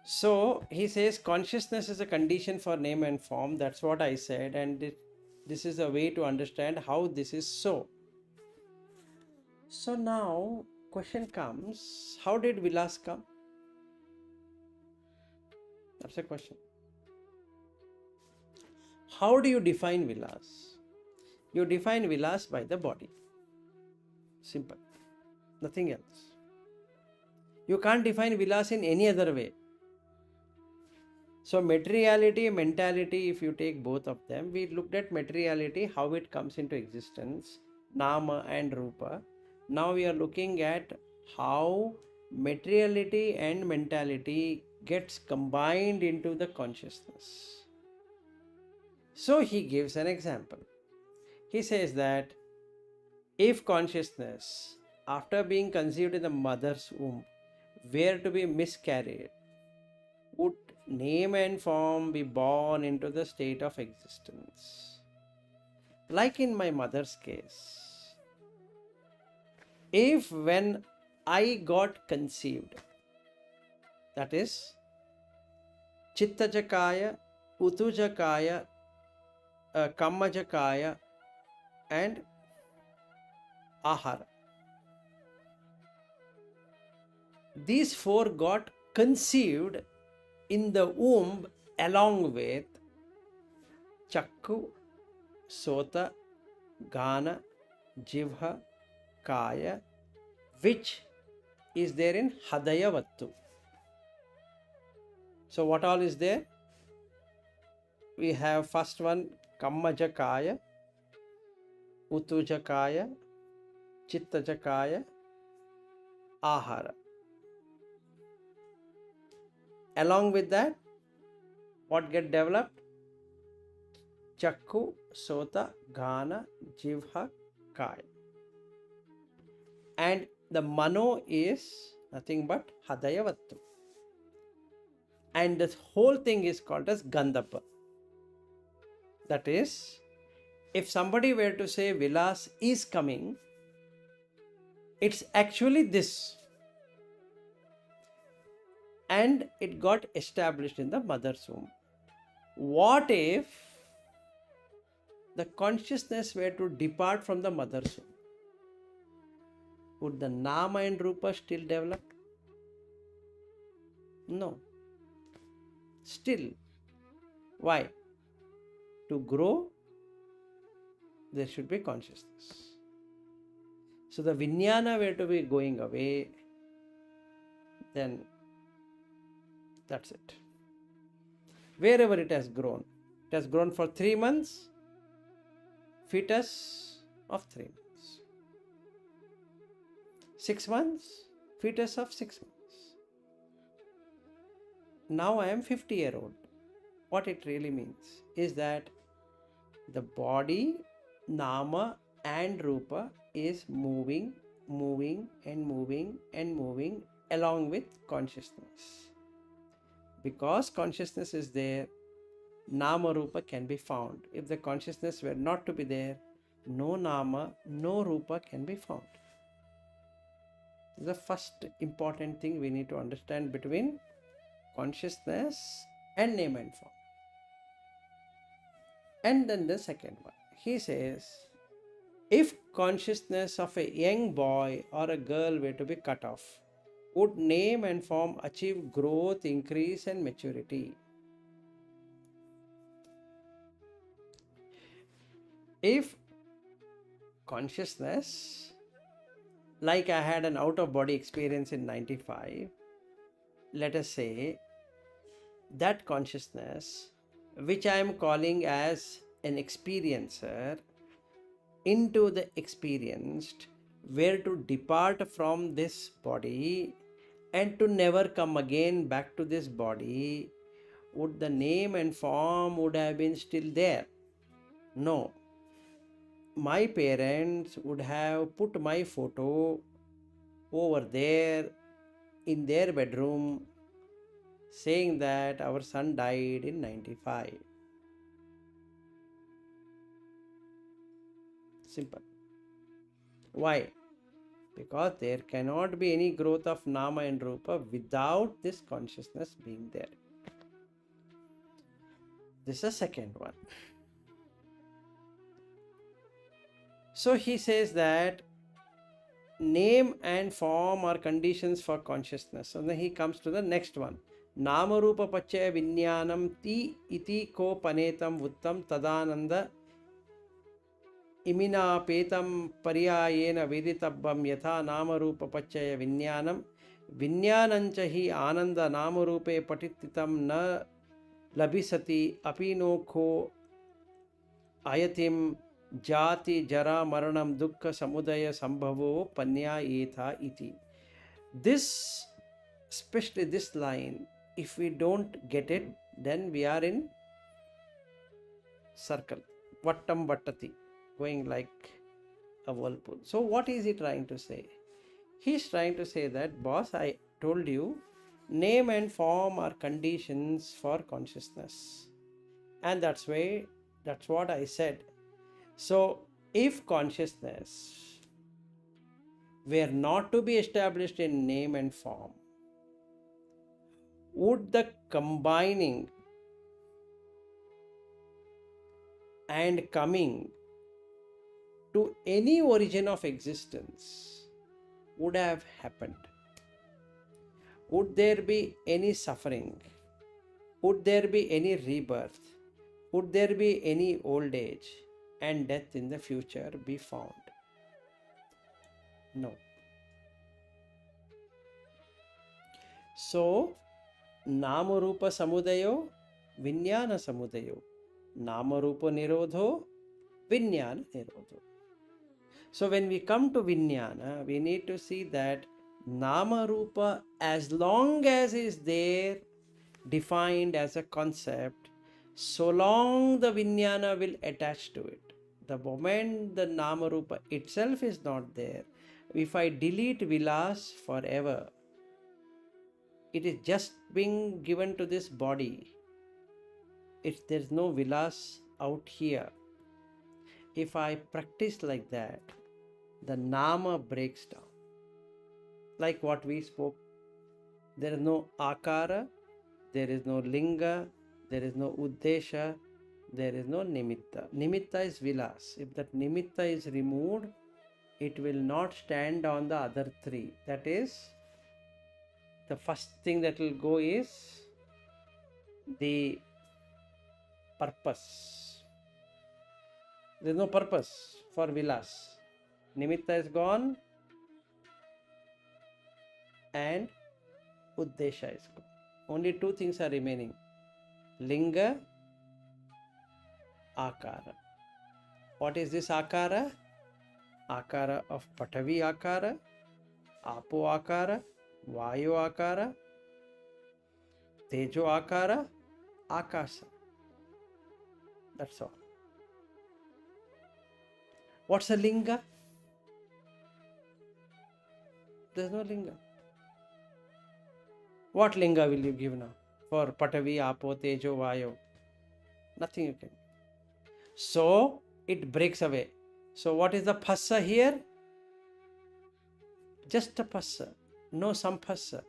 So he says consciousness is a condition for name and form. That's what I said, and this is a way to understand how this is so. So now question comes, how did Vilas come? That's a question. How do you define Vilas? You define Vilas by the body. Simple. Nothing else. You can't define Vilas in any other way. So materiality, mentality, if you take both of them, we looked at materiality, how it comes into existence, Nama and Rupa. Now we are looking at how materiality and mentality gets combined into the consciousness. So he gives an example. He says that if consciousness, after being conceived in the mother's womb, were to be miscarried, would name and form be born into the state of existence? Like in my mother's case, if when I got conceived, that is Chittajakaya, Utujakaya, Kammajakaya and Ahara, these four got conceived in the womb along with Chakku, Sota, Gana, Jivha, Kaya, which is there in Hadayavattu. So what all is there? We have first one Kammajakaya, Utujakaya, Chittajakaya, Ahara. Along with that, what get developed? Chakku, Sota, Gana, Jivha, Kaya. And the Mano is nothing but Hadayavattu. And this whole thing is called as Gandhapa. That is, if somebody were to say Vilas is coming, it's actually this. And it got established in the mother's womb. What if the consciousness were to depart from the mother's womb? Would the Nama and Rupa still develop? No. Still. Why? To grow, there should be consciousness. So the Viññāna were to be going away, then that's it. Wherever it has grown for 3 months, fetus of 3 months. 6 months, fetus of 6 months. Now I am 50-year-old. What it really means is that The body, Nama and Rupa is moving, moving and moving and moving along with consciousness. Because consciousness is there, Nama Rupa can be found. If the consciousness were not to be there, no Nama, no Rupa can be found. The first important thing we need to understand between consciousness and name and form. And then the second one, he says, if consciousness of a young boy or a girl were to be cut off, would name and form achieve growth, increase and maturity? If consciousness, like I had an out of body experience in 95, let us say that consciousness, which I am calling as an experiencer, into the experienced, were to depart from this body and to never come again back to this body, would the name and form would have been still there? No. My parents would have put my photo over there in their bedroom, saying that our son died in 95. Simple. Why? Because there cannot be any growth of Nama and Rupa without this consciousness being there. This is the second one. So he says that name and form are conditions for consciousness. And then he comes to the next one. Nama Rupa Pachaya Viññānam ti iti ko panetam vuttam tadananda imina petam paryayena viditabbam yatha Nama Rupa Pachaya Viññānam Viññānancha hi ananda Nama Rupe patititam na labisati apino ko ayatim jati jara maranam dukkha samudaya sambhavo panyayetha iti. This, especially this line, if we don't get it, then we are in circle, vattam vattati, going like a whirlpool. So what is he trying to say? He's trying to say that, boss, I told you, name and form are conditions for consciousness. And that's what I said. So, if consciousness were not to be established in name and form, would the combining and coming to any origin of existence would have happened? Would there be any suffering? Would there be any rebirth? Would there be any old age and death in the future be found? No. So, Nama Rupa Samudayo, Viññāna Samudayo. Nama Rupa Nirodho, Viññāna Nirodho. So, when we come to Viññāna, we need to see that Nama Rupa, as long as is there, defined as a concept, so long the Viññāna will attach to it. The moment the Nama Rupa itself is not there, if I delete Vilas forever, it is just being given to this body. There's no Vilas out here. If I practice like that, the Nama breaks down. Like what we spoke, there is no Akara, there is no Linga, there is no Uddesha, there is no Nimitta. Nimitta is Vilas. If that Nimitta is removed, it will not stand on the other three. That is, the first thing that will go is the purpose. There is no purpose for Vilas. Nimitta is gone and Uddesha is gone. Only two things are remaining: Linga, Akara. What is this Akara? Akara of Patavi Akara, Apo Akara, Vayu Akara, Tejo Akara, Akasa. That's all. What's a linga? There's no linga. What linga will you give now? For Patavi, Apo, Tejo, Vayo? Nothing you can. So it breaks away. So what is the phassa here? Just a phassa, no samphassa.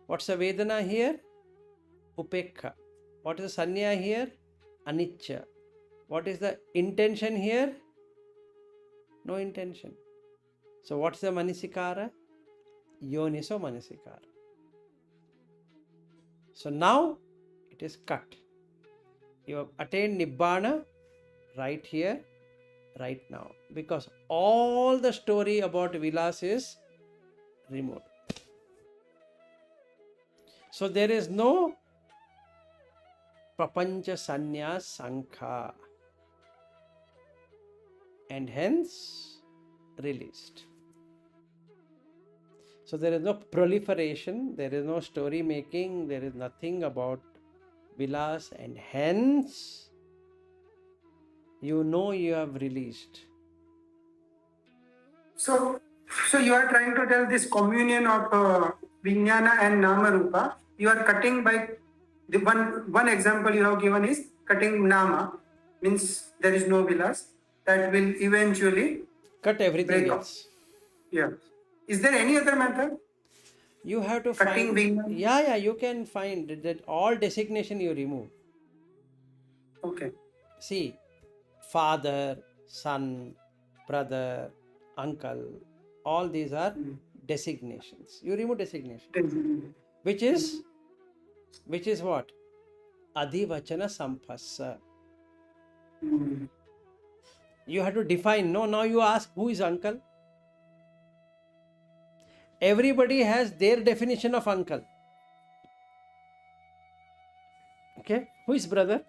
What's the Vedana here? Upekha. What is the Sanya here? Anicca. What is the intention here? No intention. So what's the Manasikara? Yoniso Manasikara. So now it is cut. You have attained Nibbanā right here, right now. Because all the story about Vilas is removed. So there is no Prapancha Sanya Sankha. And hence released. So there is no proliferation, there is no story making, there is nothing about Vilas, and hence you know you have released. So you are trying to tell this communion of Viññāna and Nama Rupa, you are cutting by the one example you have given is cutting Nama, means there is no Vilas, that will eventually Cut everything break up. else. Yeah. Is there any other method? You have to Cutting find. Viññāna? Yeah, you can find that all designation you remove. Okay. See, father, son, brother, uncle, all these are designations. You remove designation. Which is what? Adhivachana Samphassa. You have to define. No, now you ask who is uncle? Everybody has their definition of uncle. Okay? Who is brother?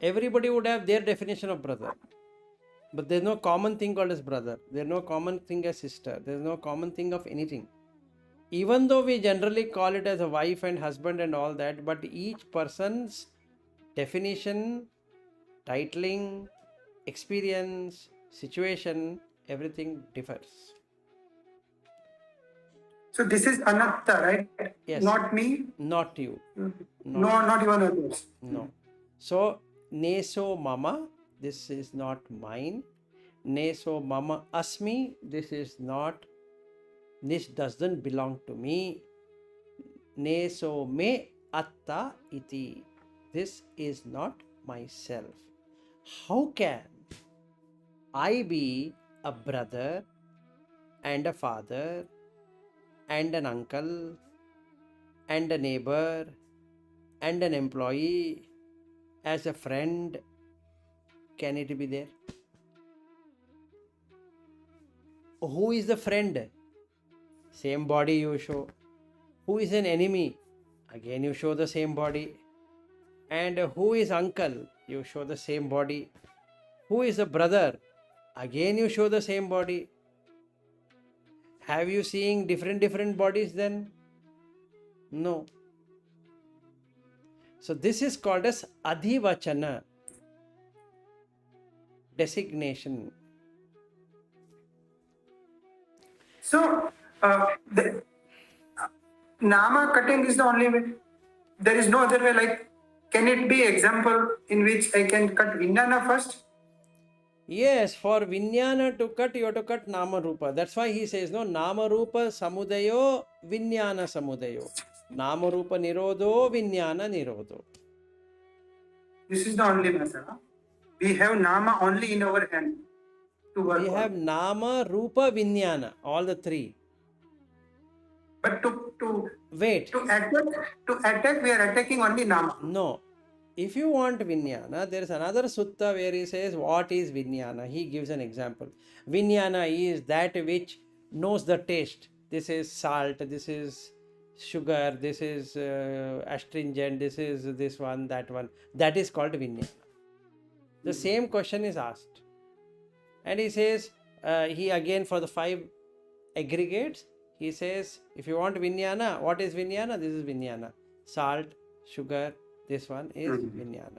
Everybody would have their definition of brother. But there's no common thing called as brother. There's no common thing as sister. There's no common thing of anything. Even though we generally call it as a wife and husband and all that, but each person's definition, titling, experience, situation, everything differs. So this is anatta, right? Yes. Not me? Not you. Not even others. No. So, neso mama, this is not mine. Neso mama asmi, this doesn't belong to me. Neso me atta iti, this is not myself. How can I be a brother and a father and an uncle and a neighbor and an employee as a friend? Can it be there? Who is the friend? Same body you show. Who is an enemy? Again you show the same body. And who is uncle? You show the same body. Who is a brother? Again you show the same body. Have you seen different bodies then? No. So this is called as adhivachana, designation. So the Nama cutting is the only way. There is no other way. Like, can it be example in which I can cut Viññāna first? Yes, for Viññāna to cut, you have to cut Nama Rupa. That's why he says, no, Nama Rupa Samudayo, Viññāna Samudayo. Nama Rupa Nirodho, Viññāna Nirodho. This is the only method. Huh? We have Nama only in our hand to work We on. have Nama Rupa Viññāna, all the three. But to attack, we are attacking only Nama. No. If you want Viññāna, there is another sutta where he says, what is Viññāna? He gives an example. Viññāna is that which knows the taste. This is salt, this is sugar, this is astringent, this is this one, that one. That is called Viññāna. The same question is asked. And he says, he again for the 5 aggregates, he says, if you want Viññāna, what is Viññāna? This is Viññāna. Salt, sugar, this one is Viññāna.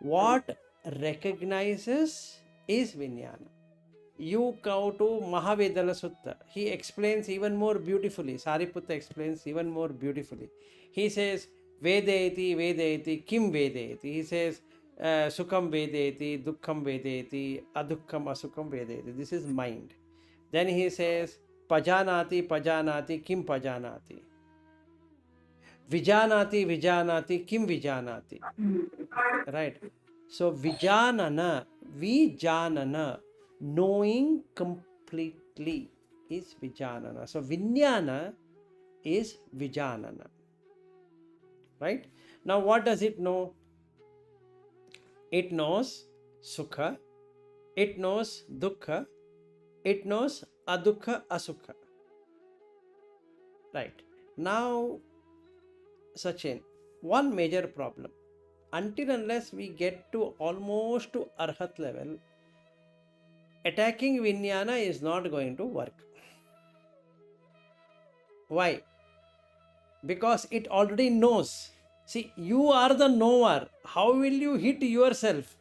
What recognizes is Vinyana. You go to Mahavedala Sutta. He explains even more beautifully. Sariputta explains even more beautifully. He says, Vedeti, Vedeti, Kim Vedeti. He says, Sukham Vedeti, Dukkham Vedeti, Adukkam Asukham Vedeti. This is mind. Then he says, Pajanati, Pajanati, Kim Pajanati. Vijanati, Vijanati, Kim Vijanati. Right. So Vijanana, knowing completely is Vijanana. So Vinyana is Vijanana. Right? Now what does it know? It knows Sukha, it knows Dukkha, it knows Adukha, Asukha. Right. Now, Sachin, one major problem. Until unless we get to almost to Arhat level, attacking Vinyana is not going to work. Why? Because it already knows. See, you are the knower. How will you hit yourself?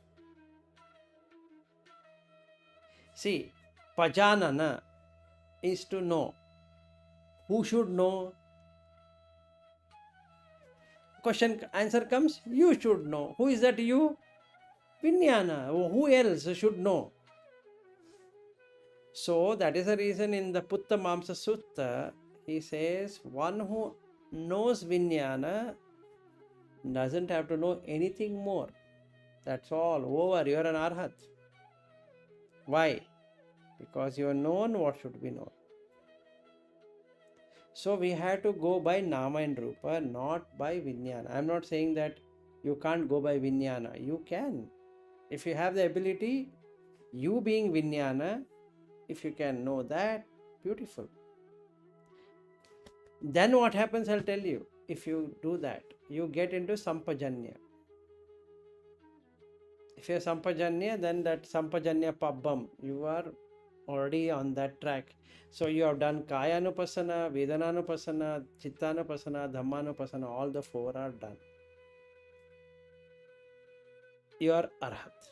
See, Pajanana is to know. Who should know? Answer comes, you should know. Who is that you? Vinyana. Who else should know? So that is the reason in the Putta Mamsa Sutta, he says, one who knows Vinyana doesn't have to know anything more. That's all. Over. You are an Arhat. Why? Because you are known what should be known. So we have to go by Nama and Rupa, not by Vinyana. I am not saying that you can't go by Vinyana. You can. If you have the ability, you being Vinyana, if you can know that, beautiful. Then what happens, I'll tell you. If you do that, you get into Sampajanya. If you're Sampajanya, then that Sampajanya Pabbam, you are already on that track. So you have done Kayanupasana, Vedananupasana, Chittanupasana, Dhammanupasana, all the four are done. You are Arhat.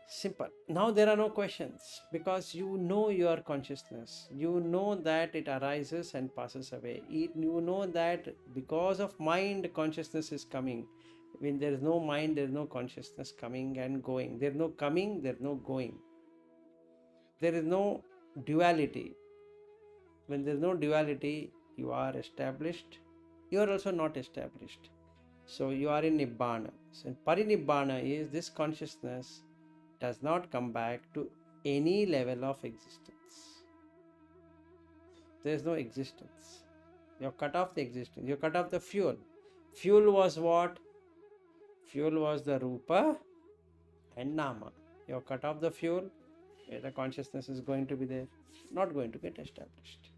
Simple. Now there are no questions because you know your consciousness. You know that it arises and passes away. You know that because of mind, consciousness is coming. When there is no mind, there is no consciousness coming and going. There is no coming, there is no going. There is no duality. When there is no duality, you are established. You are also not established. So you are in Nibbanā. So Parinibbana is this consciousness does not come back to any level of existence. There is no existence. You have cut off the existence. You cut off the fuel. Fuel was what? Fuel was the Rupa and Nama. You have cut off the fuel. The consciousness is going to be there. Not going to get established.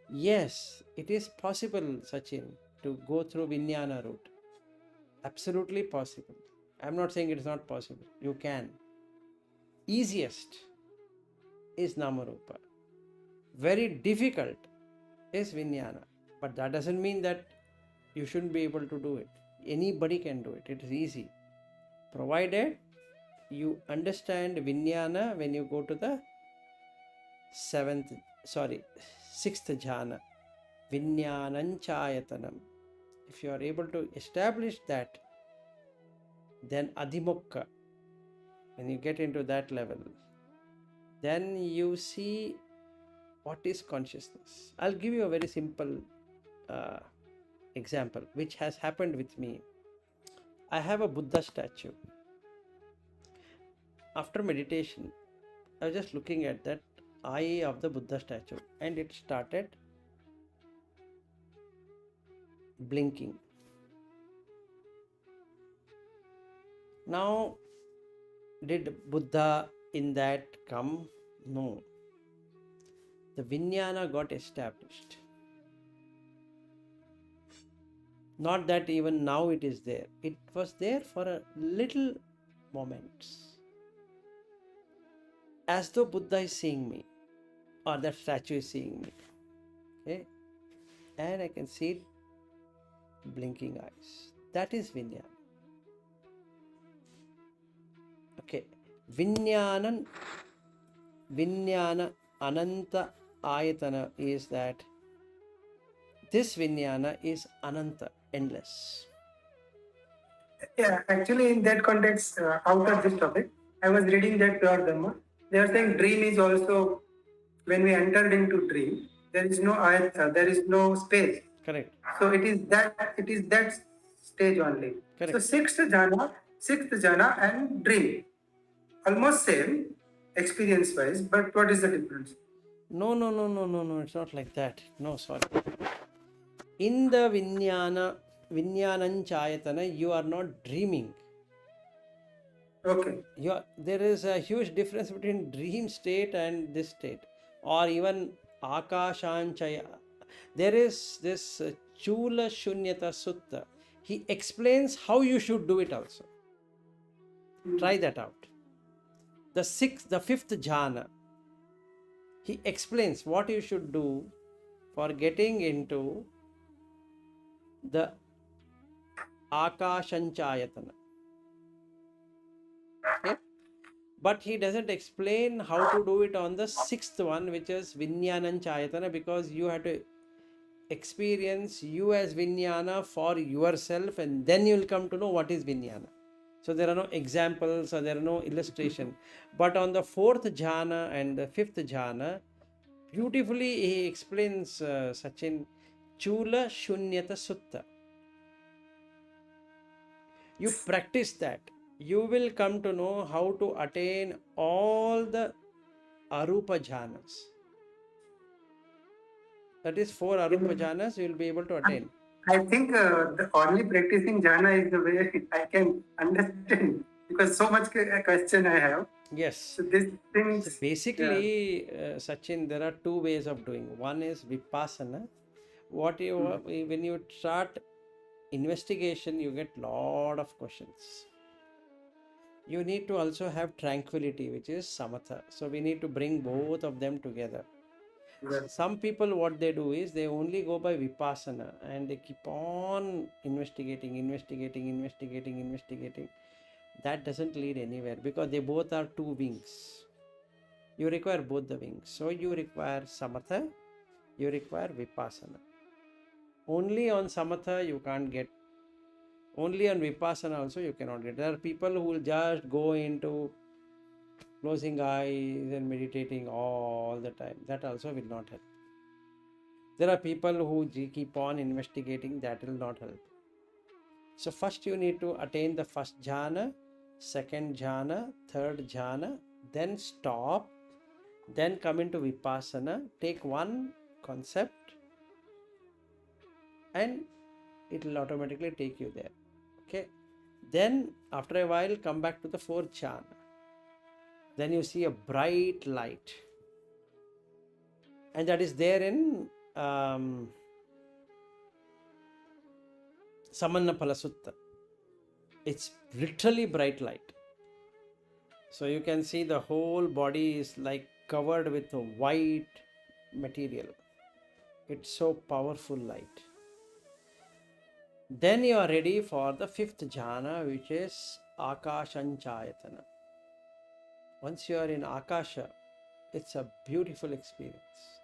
Yes, it is possible, Sachin, to go through Vinyana route. Absolutely possible. I am not saying it is not possible. You can. Easiest is Nama Rupa. Very difficult is Vinyana. But that doesn't mean that you shouldn't be able to do it. Anybody can do it. It is easy. Provided you understand Vinyana when you go to the sixth jhana. Viññānaṃ. If you are able to establish that, then Adhimukha, when you get into that level, then you see what is consciousness. I'll give you a very simple example which has happened with me. I have a Buddha statue. After meditation, I was just looking at that eye of the Buddha statue and it started blinking. Now, did Buddha in that come? No. The Vinyana got established. Not that even now it is there. It was there for a little moments. As though Buddha is seeing me or that statue is seeing me. Okay? And I can see it blinking eyes. That is Vinyana. Okay. Vinyana Ananta Ayatana is that this Vinyana is Ananta, endless. Yeah, actually, in that context, out of this topic, I was reading that pure Dhamma. They are saying dream is also, when we entered into dream, there is no ayatha, there is no space. Correct. So it is that stage only. So Correct. sixth jhana and dream, almost same experience wise, but what is the difference? No, it's not like that. No, sorry. In the Vinnyananchayatana, you are not dreaming. Okay. There is a huge difference between dream state and this state, or even Akashanchaya. There is this Chula Shunyata Sutta. He explains how you should do it also. Try that out. The fifth jhana, he explains what you should do for getting into the Akashanchayatana. Okay? But he doesn't explain how to do it on the sixth one, which is Vinnyananchayatana, because you have to experience you as Vinyana for yourself, and then you will come to know what is Vinyana. So there are no examples or there are no illustration. But on the fourth jhana and the fifth jhana, beautifully he explains Sachin Chula Shunyata Sutta. You practice that, you will come to know how to attain all the Arupa jhanas. That is 4 Arupa jhanas you will be able to attain. I think the only practicing jhana is the way I can understand, because so much question I have. Yes. So this things. So basically, Sachin, there are 2 ways of doing. One is Vipassana. When you start investigation, you get lot of questions. You need to also have tranquility, which is Samatha. So we need to bring both of them together. Some people, what they do is they only go by Vipassana and they keep on investigating. That doesn't lead anywhere, because they both are 2 wings. You require both the wings. So you require Samatha, you require Vipassana. Only on Samatha you can't get. Only on Vipassana also you cannot get. There are people who will just go into closing eyes and meditating all the time. That also will not help. There are people who keep on investigating. That will not help. So first you need to attain the first jhana, second jhana, third jhana, then stop, then come into Vipassana, take one concept and it will automatically take you there. Okay. Then after a while come back to the fourth jhana. Then you see a bright light. And that is there in Samannaphala Sutta. It's literally bright light. So you can see the whole body is like covered with a white material. It's so powerful light. Then you are ready for the fifth jhana, which is Akashanchayatana. Once you are in Akasha, it's a beautiful experience.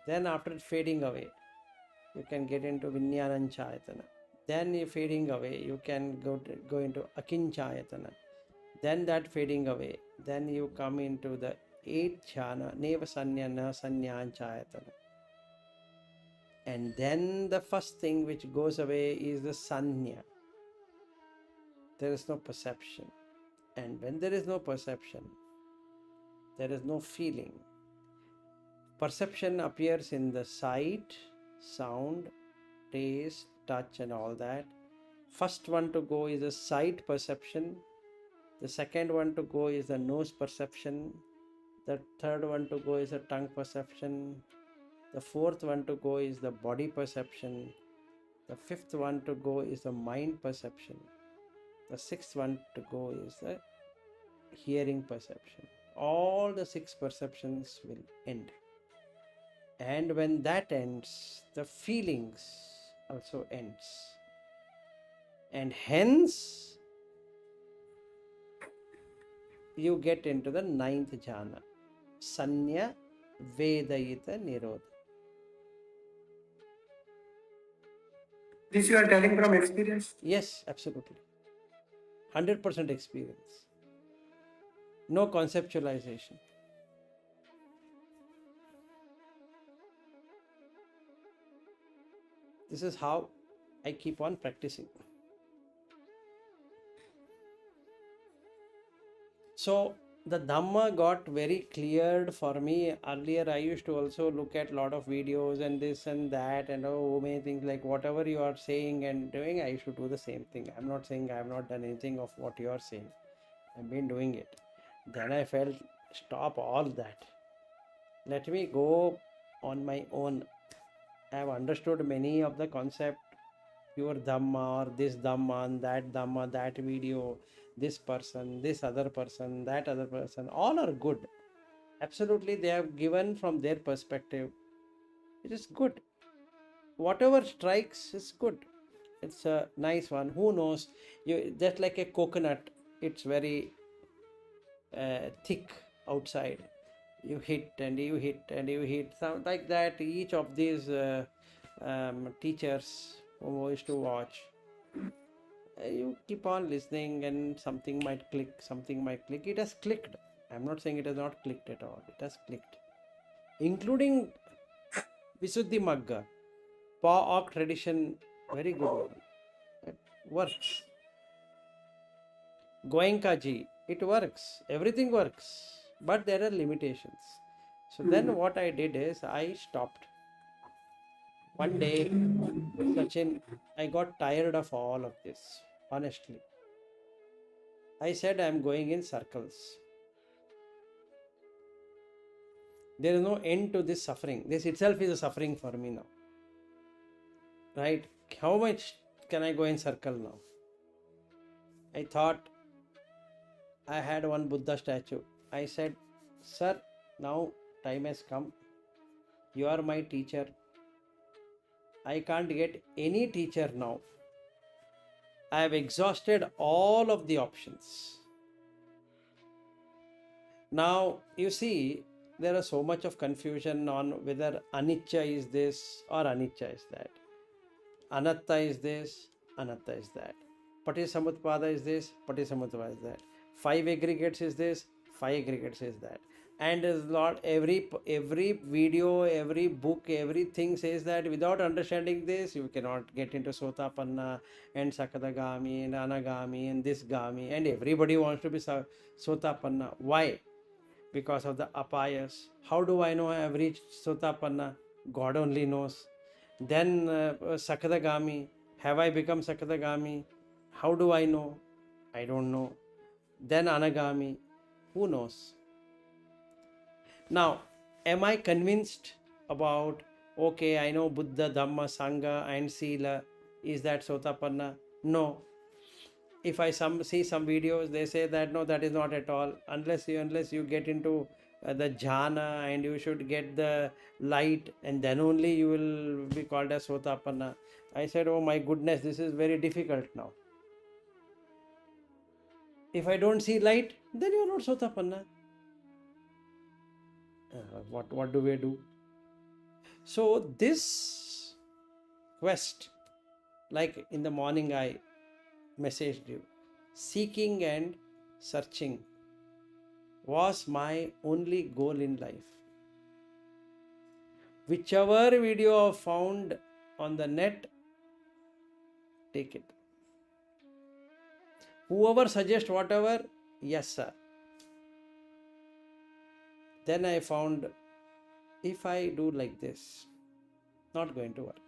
Then after fading away, you can get into Vinnyananchayatana. Then you fading away, you can go into Akinchayatana. Then that fading away, then you come into the 8th jhana, Neva Sanyana Sanyanchayatana. And then the first thing which goes away is the Sanya. There is no perception. And when there is no perception, there is no feeling. Perception appears in the sight, sound, taste, touch and all that. First one to go is the sight perception. The second one to go is the nose perception. The third one to go is the tongue perception. The fourth one to go is the body perception. The fifth one to go is the mind perception. The sixth one to go is the hearing perception. All the 6 perceptions will end. And when that ends, the feelings also ends. And hence you get into the ninth jhana, Sanya Vedayita Nirodha. This you are telling from experience? Yes, absolutely. 100% experience. No conceptualization. This is how I keep on practicing. So the Dhamma got very cleared for me. Earlier I used to also look at a lot of videos and this and that and many things, like whatever you are saying and doing, I used to do the same thing. I'm not saying I have not done anything of what you are saying. I've been doing it. Then I felt, stop all that. Let me go on my own. I have understood many of the concept, pure Dhamma or this Dhamma and that video, this person, this other person, that other person, all are good. Absolutely, they have given from their perspective. It is good. Whatever strikes is good. It's a nice one. Who knows? You just like a coconut. It's very thick outside. You hit and you hit and you hit. Some like that. Each of these teachers who used to watch, you keep on listening and something might click, something might click. It has clicked. I'm not saying it has not clicked at all. It has clicked. Including Visuddhi Magga, Pa-Auk tradition, very good one. It works. Goenka ji, it works. Everything works. But there are limitations. So then what I did is I stopped. One day, Sachin, I got tired of all of this, honestly. I said I'm going in circles. There is no end to this suffering. This itself is a suffering for me now. Right? How much can I go in circle now? I thought, I had one Buddha statue. I said, sir, now time has come. You are my teacher. I can't get any teacher now. I have exhausted all of the options. Now, you see, there is so much of confusion on whether anicca is this or anicca is that. Anatta is this, anatta is that. Patisamutpada is this, patisamutpada is that. 5 aggregates is this, 5 aggregates is that. And is not every video, every book, everything says that without understanding this, you cannot get into Sotapanna and Sakadagami and Anagami and this Gami, and everybody wants to be Sotapanna. Why? Because of the apayas. How do I know I have reached Sotapanna? God only knows. Then Sakadagami. Have I become Sakadagami? How do I know? I don't know. Then Anagami. Who knows? Now, am I convinced about, okay, I know Buddha, Dhamma, Sangha and Sila. Is that Sotapanna? No. If I see some videos, they say that no, that is not at all. Unless you get into the jhana and you should get the light, and then only you will be called as Sotapanna. I said, oh my goodness, this is very difficult now. If I don't see light, then you are not Sotapanna. What do we do? So this quest, like in the morning I messaged you, seeking and searching was my only goal in life. Whichever video I found on the net, take it. Whoever suggests whatever, yes sir. Then I found, if I do like this, not going to work.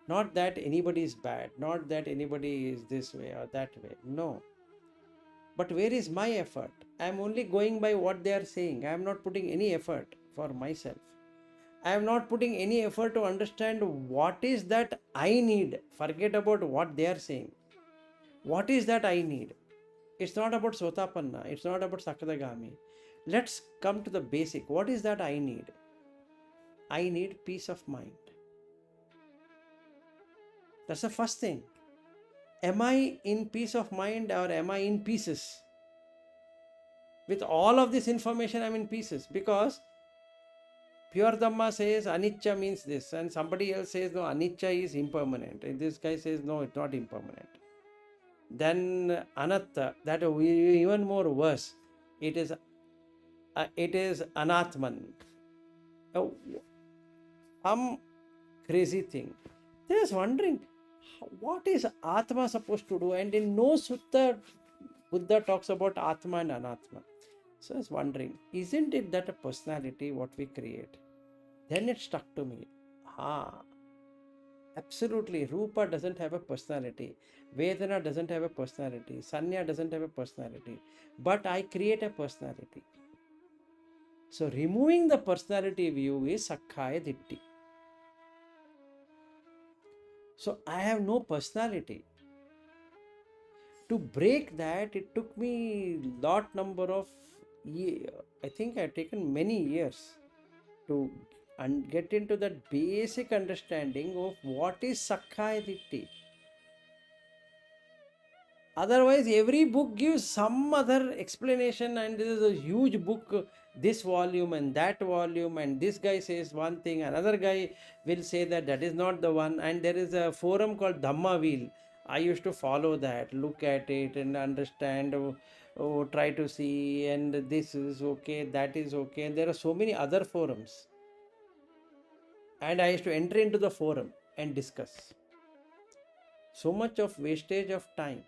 Not that anybody is bad, not that anybody is this way or that way. No. But where is my effort? I am only going by what they are saying. I am not putting any effort for myself. I am not putting any effort to understand what is that I need. Forget about what they are saying. What is that I need? It's not about Sotapanna. It's not about Sakadagami. Let's come to the basic. What is that I need? I need peace of mind. That's the first thing. Am I in peace of mind or am I in pieces? With all of this information, I'm in pieces, because pure Dhamma says anicca means this, and somebody else says no, anicca is impermanent, and this guy says no, it's not impermanent. Then anatta, that even more worse, it is anatman. Some crazy thing. They was wondering, what is Atma supposed to do? And in no sutta, Buddha talks about Atma and Anatma. So I was wondering, isn't it that a personality what we create? Then it stuck to me. Absolutely. Rupa doesn't have a personality. Vedana doesn't have a personality. Sanya doesn't have a personality. But I create a personality. So removing the personality view is Sakkaya Ditti. So I have no personality. To break that, it took me lot number of years. I think I have taken many years to get into that basic understanding of what is Sakkaya Ditti. Otherwise, every book gives some other explanation, and this is a huge book, this volume and that volume, and this guy says one thing, another guy will say that that is not the one, and there is a forum called Dhamma Wheel. I used to follow that, look at it and understand, try to see, and this is okay, that is okay, and there are so many other forums. And I used to enter into the forum and discuss. So much of wastage of time.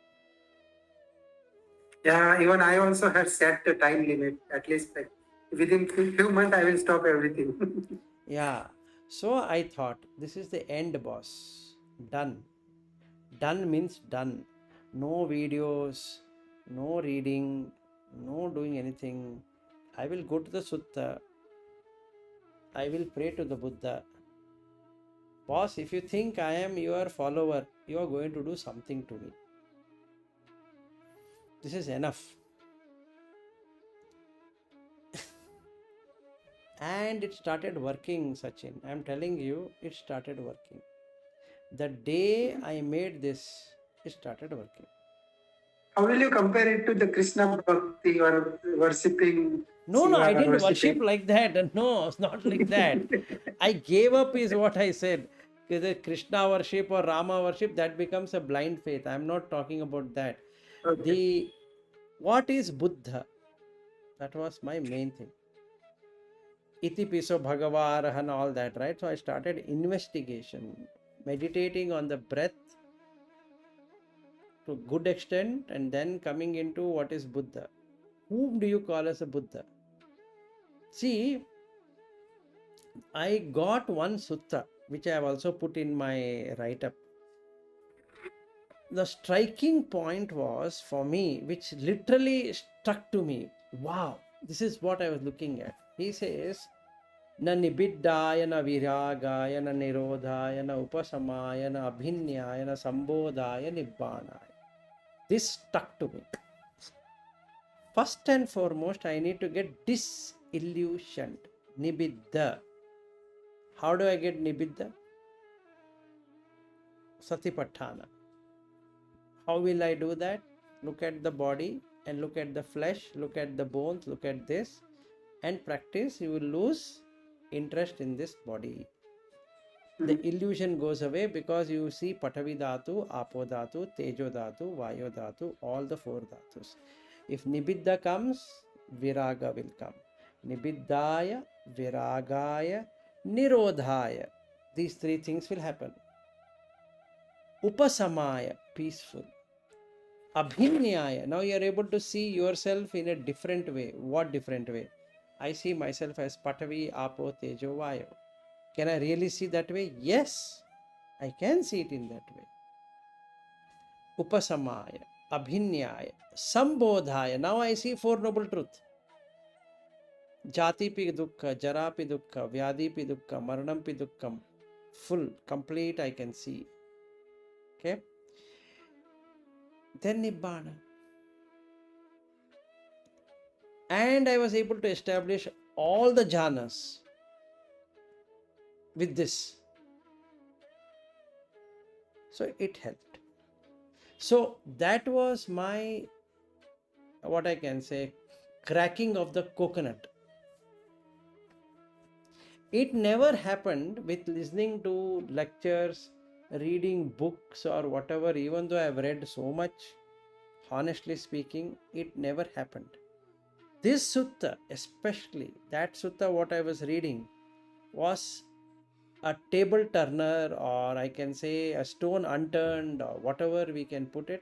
Yeah, even I also had set the time limit. At least like within few months, I will stop everything. Yeah. So I thought, this is the end, boss. Done. Done means done. No videos, no reading, no doing anything. I will go to the sutta. I will pray to the Buddha. Boss, if you think I am your follower, you are going to do something to me. This is enough. And it started working, Sachin. I am telling you, it started working. The day I made this, it started working. How will you compare it to the Krishna Bhakti or worshipping No, Shiva I or didn't worship worshipping? like that. No, it's not like that. I gave up, is what I said. Whether Krishna worship or Rama worship, that becomes a blind faith. I'm not talking about that. Okay. What is Buddha? That was my main thing. Iti piso bhagavaraha and all that, right? So I started investigation, meditating on the breath to good extent, and then coming into what is Buddha. Whom do you call as a Buddha? See, I got one sutta which I have also put in my write up. The striking point was for me, which literally struck to me. Wow, this is what I was looking at. He says, Na nibiddaya na viragaya na nirodhaya na upasamaya na abhinyaya na sambodhaya nibbanāya. This stuck to me. First and foremost, I need to get disillusioned. Nibiddha. How do I get nibiddha? Satipatthana. How will I do that? Look at the body and look at the flesh, look at the bones, look at this, and practice. You will lose interest in this body. The illusion goes away because you see Patavi Dhatu, Apo Dhatu, Tejo Dhatu, Vayo Dhatu, all the four Dhatus. If Nibiddha comes, Viraga will come. Nibiddhaya, Viragaya, Nirodhaya. These three things will happen. Upasamaya, peaceful. Abhinyaya, now you are able to see yourself in a different way. What different way? I see myself as Patavi, Apo, Tejo, Vayo. Can I really see that way? Yes, I can see it in that way. Upasamaya, Abhinyaya, Sambodhaya. Now I see Four Noble Truths. Jati pi dukkha, jara pi dukkha, vyadhi pi dukkha, maranam pi dukkham. Full, complete, I can see. Okay? Then Nibbana. And I was able to establish all the jhanas with this. So it helped. So that was my, what I can say, cracking of the coconut. It never happened with listening to lectures, reading books or whatever, even though I've read so much, honestly speaking, it never happened. This sutta, especially that sutta what I was reading, was a table turner, or I can say a stone unturned, or whatever we can put it.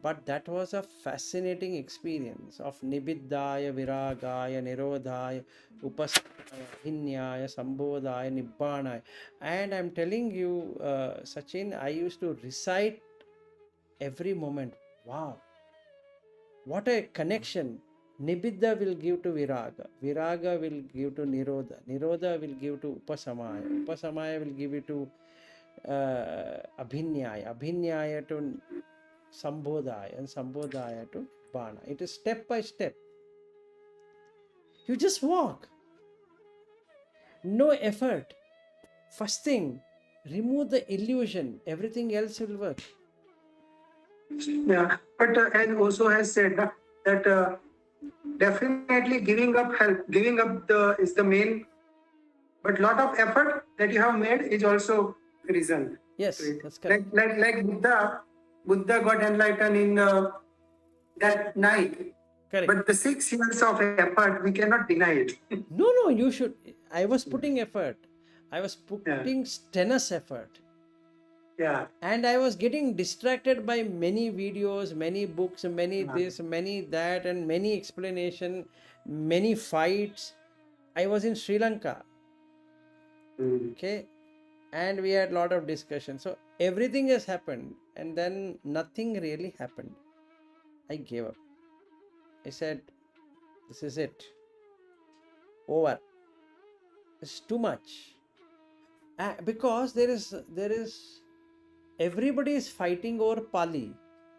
But that was a fascinating experience of Nibiddhaya, Viragaya, Nirodhaya, Upasamaya, Viññāya, Sambodhaya, Nibbanā. And I'm telling you, Sachin, I used to recite every moment. Wow, what a connection! Nibiddha will give to Viraga, Viraga will give to Nirodha, Nirodha will give to Upasamaya, Upasamaya will give it to Abhinyaya, Abhinyaya to Sambodhaya, and Sambodhaya to Bana. It is step by step. You just walk. No effort. First thing, remove the illusion. Everything else will work. Yeah, but as also has said that definitely giving up help, giving up is the main, but lot of effort that you have made is also reason. Yes, to it. that's correct. Like Buddha got enlightened in that night. Correct. But the 6 years of effort, we cannot deny it. No, you should. I was putting effort. I was putting strenuous effort. Yeah. And I was getting distracted by many videos, many books, many this, many that, and many explanation, many fights. I was in Sri Lanka. Okay. And we had a lot of discussion. So everything has happened, and then nothing really happened. I gave up. I said, this is it. Over. It's too much. Because there is everybody is fighting over Pali.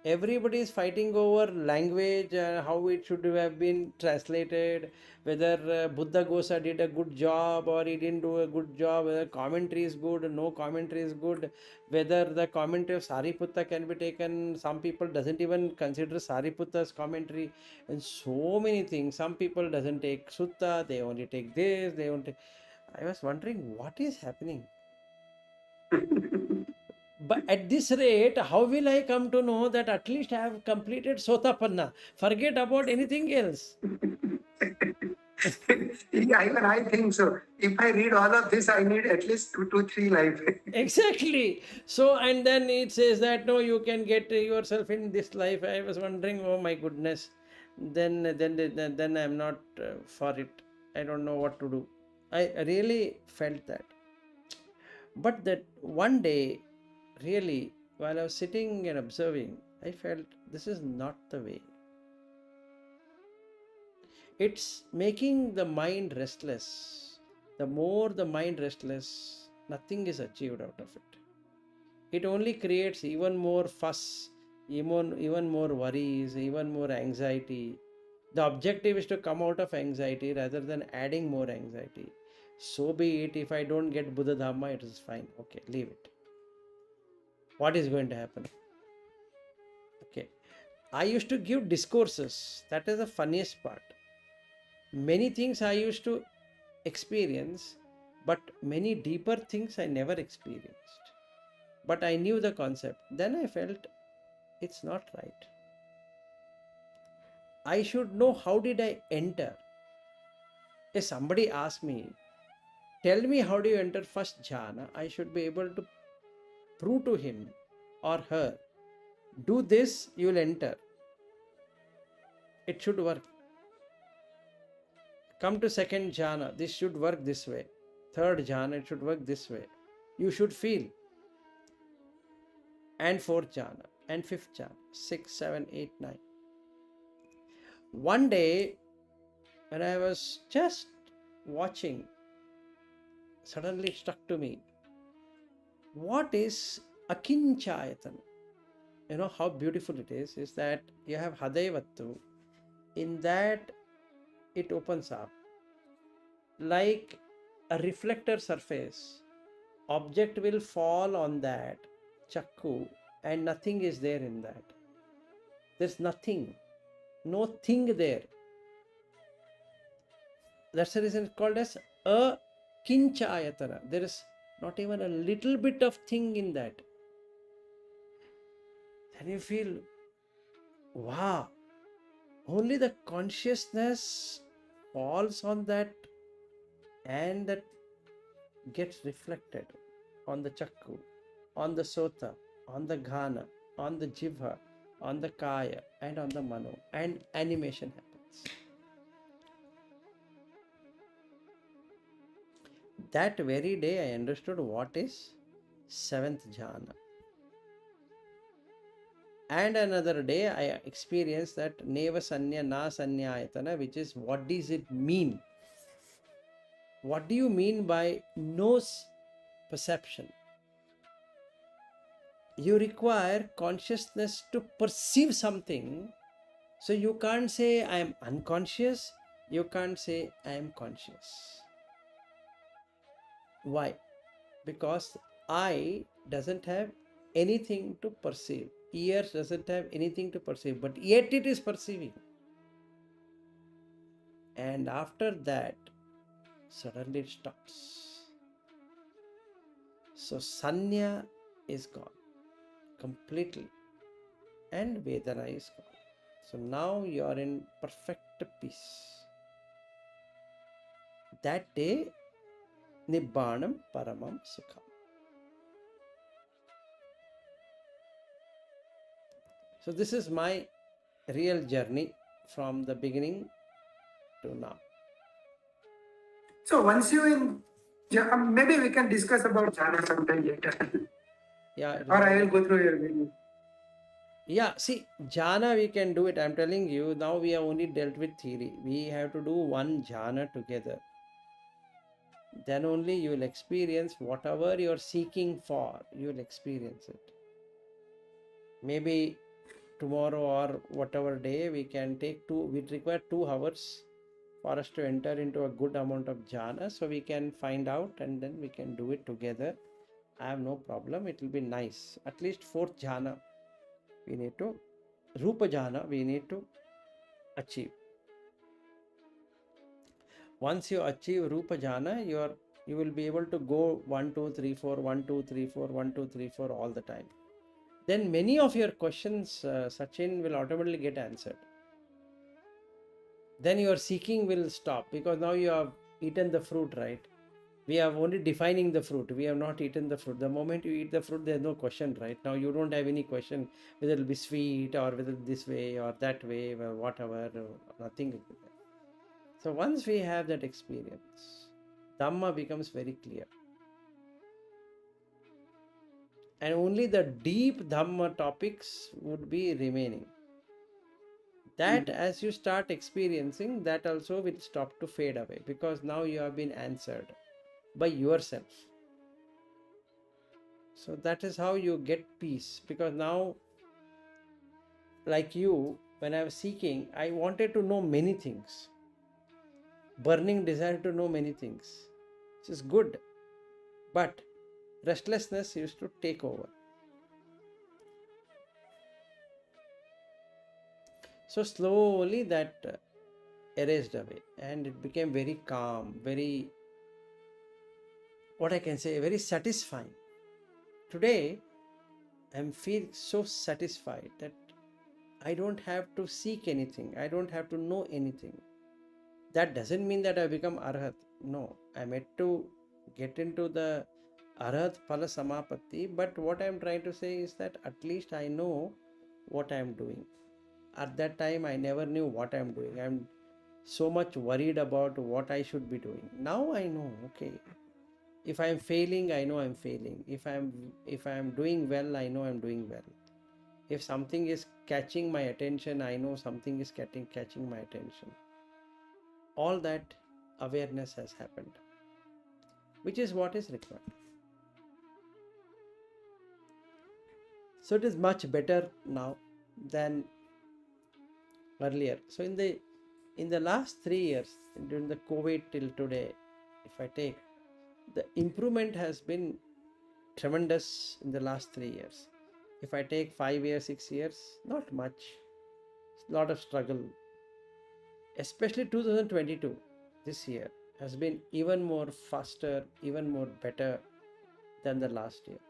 Everybody is fighting over language, how it should have been translated, whether Buddha Gosa did a good job or he didn't do a good job, whether commentary is good, no commentary is good, whether the commentary of Sariputta can be taken. Some people doesn't even consider Sariputta's commentary, and so many things. Some people doesn't take Sutta, they only take this, they only. I was wondering what is happening. But at this rate, how will I come to know that at least I have completed Sotapanna? Forget about anything else. Even I think so. If I read all of this, I need at least 2 to 3 lives. Exactly. So, and then it says that no, you can get yourself in this life. I was wondering, oh my goodness. Then I'm not for it. I don't know what to do. I really felt that. But that one day, really, while I was sitting and observing, I felt this is not the way. It's making the mind restless. The more the mind restless, nothing is achieved out of it. It only creates even more fuss, even more worries, even more anxiety. The objective is to come out of anxiety rather than adding more anxiety. So be it. If I don't get Buddha Dhamma, it is fine. Okay, leave it. What is going to happen? Okay. I used to give discourses. That is the funniest part. Many things I used to experience, but many deeper things I never experienced. But I knew the concept. Then I felt it's not right. I should know how did I enter. If somebody asks me, tell me how do you enter first jhana, I should be able to prove to him or her, do this, you will enter. It should work. Come to second jhana, this should work this way. Third jhana, it should work this way. You should feel. And fourth jhana, and fifth jhana, 6, 7, 8, 9. One day, when I was just watching, suddenly it struck to me, what is akinchayatana? You know how beautiful it is that you have Hadevattu. In that, it opens up like a reflector surface. Object will fall on that chakku and nothing is there in that. There's nothing, no thing there. That's the reason it's called as a kincha ayatana. There is not even a little bit of thing in that. Then you feel, wow, only the consciousness falls on that, and that gets reflected on the chakku, on the sota, on the ghana, on the jivha, on the kaya, and on the mano, and animation happens. That very day I understood what is seventh jhana. And another day I experienced that neva sanya na sanyayatana, which is what does it mean? What do you mean by no perception? You require consciousness to perceive something. So you can't say I am unconscious, you can't say I am conscious. Why? Because eye doesn't have anything to perceive, ears doesn't have anything to perceive, but yet it is perceiving. And after that, suddenly it stops. So sanya is gone completely, and Vedana is gone. So now you are in perfect peace. That day, Nibbanam Paramam Sukham. So this is my real journey from the beginning to now. So once you in, maybe we can discuss about jhana sometime later. Yeah. Or I will go through your video. Yeah, see, jhana we can do it. I'm telling you, now we have only dealt with theory. We have to do one jhana together. Then only you will experience whatever you're seeking for, you will experience it. Maybe tomorrow or whatever day we can take we require 2 hours for us to enter into a good amount of jhana, so we can find out and then we can do it together. I have no problem, it will be nice. At least 4th jhana we need to, rupa jhana we need to achieve. Once you achieve rupa jhana, you will be able to go 1 2 3 4 1 2 3 4 1 2 3 4 all the time. Then many of your questions, Sachin, will automatically get answered. Then your seeking will stop, because now you have eaten the fruit, right? We are only defining the fruit. We have not eaten the fruit. The moment you eat the fruit, there's no question, right? Now you don't have any question whether it will be sweet or whether this way or that way or whatever, nothing. So once we have that experience, Dhamma becomes very clear. And only the deep Dhamma topics would be remaining. That as you start experiencing, that also will stop to fade away, because now you have been answered by yourself. So that is how you get peace, because now, like you, when I was seeking, I wanted to know many things. Burning desire to know many things, which is good, but restlessness used to take over. So slowly that erased away, and it became very calm, very, what I can say, very satisfying. Today, I feel so satisfied that I don't have to seek anything. I don't have to know anything. That doesn't mean that I become Arhat. No, I'm yet to get into the Arhat Phala Samapatti. But what I'm trying to say is that at least I know what I'm doing. At that time, I never knew what I'm doing. I'm so much worried about what I should be doing. Now I know, okay, if I'm failing, I know I'm failing. If I'm doing well, I know I'm doing well. If something is catching my attention, I know something is catching my attention. All that awareness has happened, which is what is required. So it is much better now than earlier. So in the last 3 years, during the COVID till today, if I take, the improvement has been tremendous in the last 3 years. If I take 5 years, 6 years, not much. It's a lot of struggle. Especially 2022, this year, has been even more faster, even more better than the last year.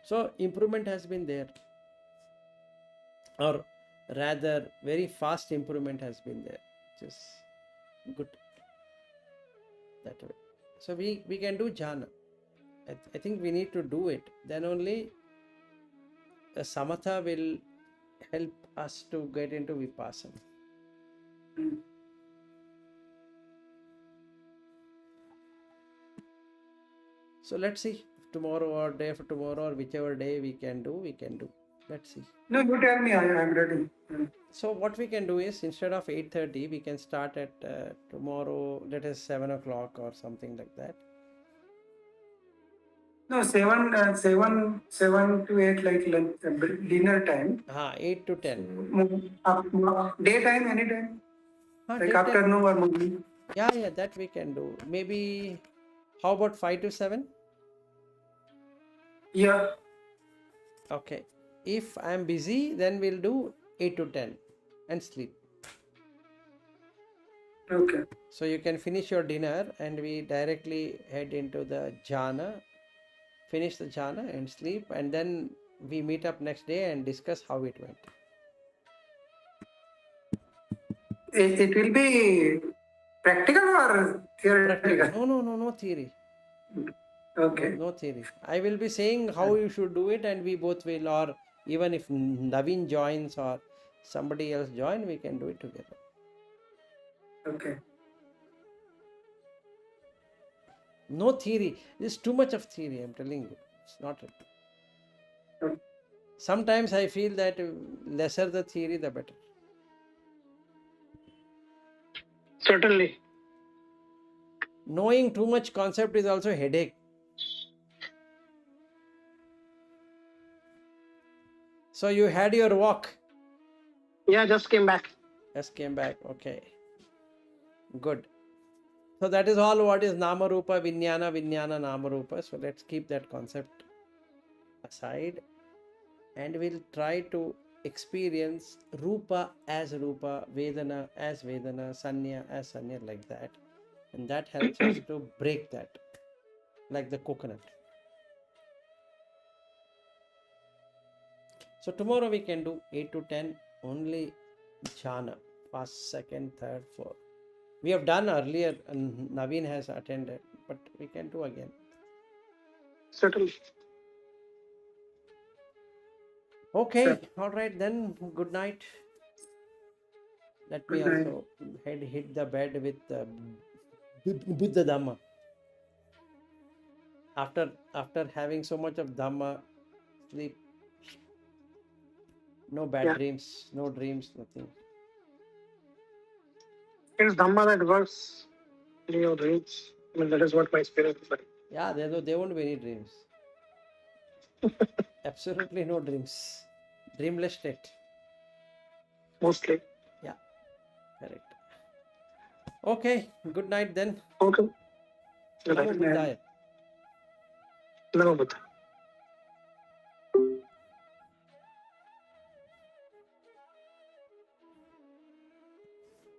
So improvement has been there, or rather very fast improvement has been there, which is good that way. So we can do jhana. I think we need to do it. Then only the samatha will help us to get into vipassana. So let's see, tomorrow or day after tomorrow or whichever day we can do. Let's see. No, you tell me, I'm ready. So what we can do is, instead of 8:30, we can start at tomorrow, let us 7 o'clock or something like that. No, 7 to 8, like dinner time. 8 to 10. Daytime, anytime. Like Daytime. afternoon or morning. Yeah, that we can do. Maybe, how about 5 to 7? Yeah. Okay. If I am busy, then we'll do 8 to 10 and sleep. Okay. So you can finish your dinner and we directly head into the jhana, finish the jhana and sleep, and then we meet up next day and discuss how it went. It will be practical or theoretical? No theory. Okay. No theory. I will be saying how you should do it, and we both will, or even if Naveen joins or somebody else join, we can do it together. Okay. No theory. There's too much of theory, I'm telling you. It's not it. Okay. Sometimes I feel that lesser the theory, the better. Certainly. Knowing too much concept is also a headache. So you had your walk? Yeah, just came back. Okay. Good. So that is all what is Nama Rupa, Viññāna, Viññāna, Nama Rupa. So let's keep that concept aside and we'll try to experience Rupa as Rupa, Vedana as Vedana, Sanya as Sanya, like that. And that helps us to break that, like the coconut. So tomorrow we can do 8 to 10 only jhana, first, second, third, fourth. We have done earlier and Naveen has attended, but we can do again. Certainly. Okay, Sure. all right then. Good night. Let me Good night. also hit the bed with Buddha Dhamma. After having so much of Dhamma, sleep. No bad dreams, no dreams, nothing. It's Dhamma that works in your dreams. I mean, that is what my experience is like. Yeah, there won't be any dreams. Absolutely no dreams. Dreamless state. Mostly. Yeah, correct. Okay, good night then. Okay. Good Namo night. Buddhaya. Namo Buddha.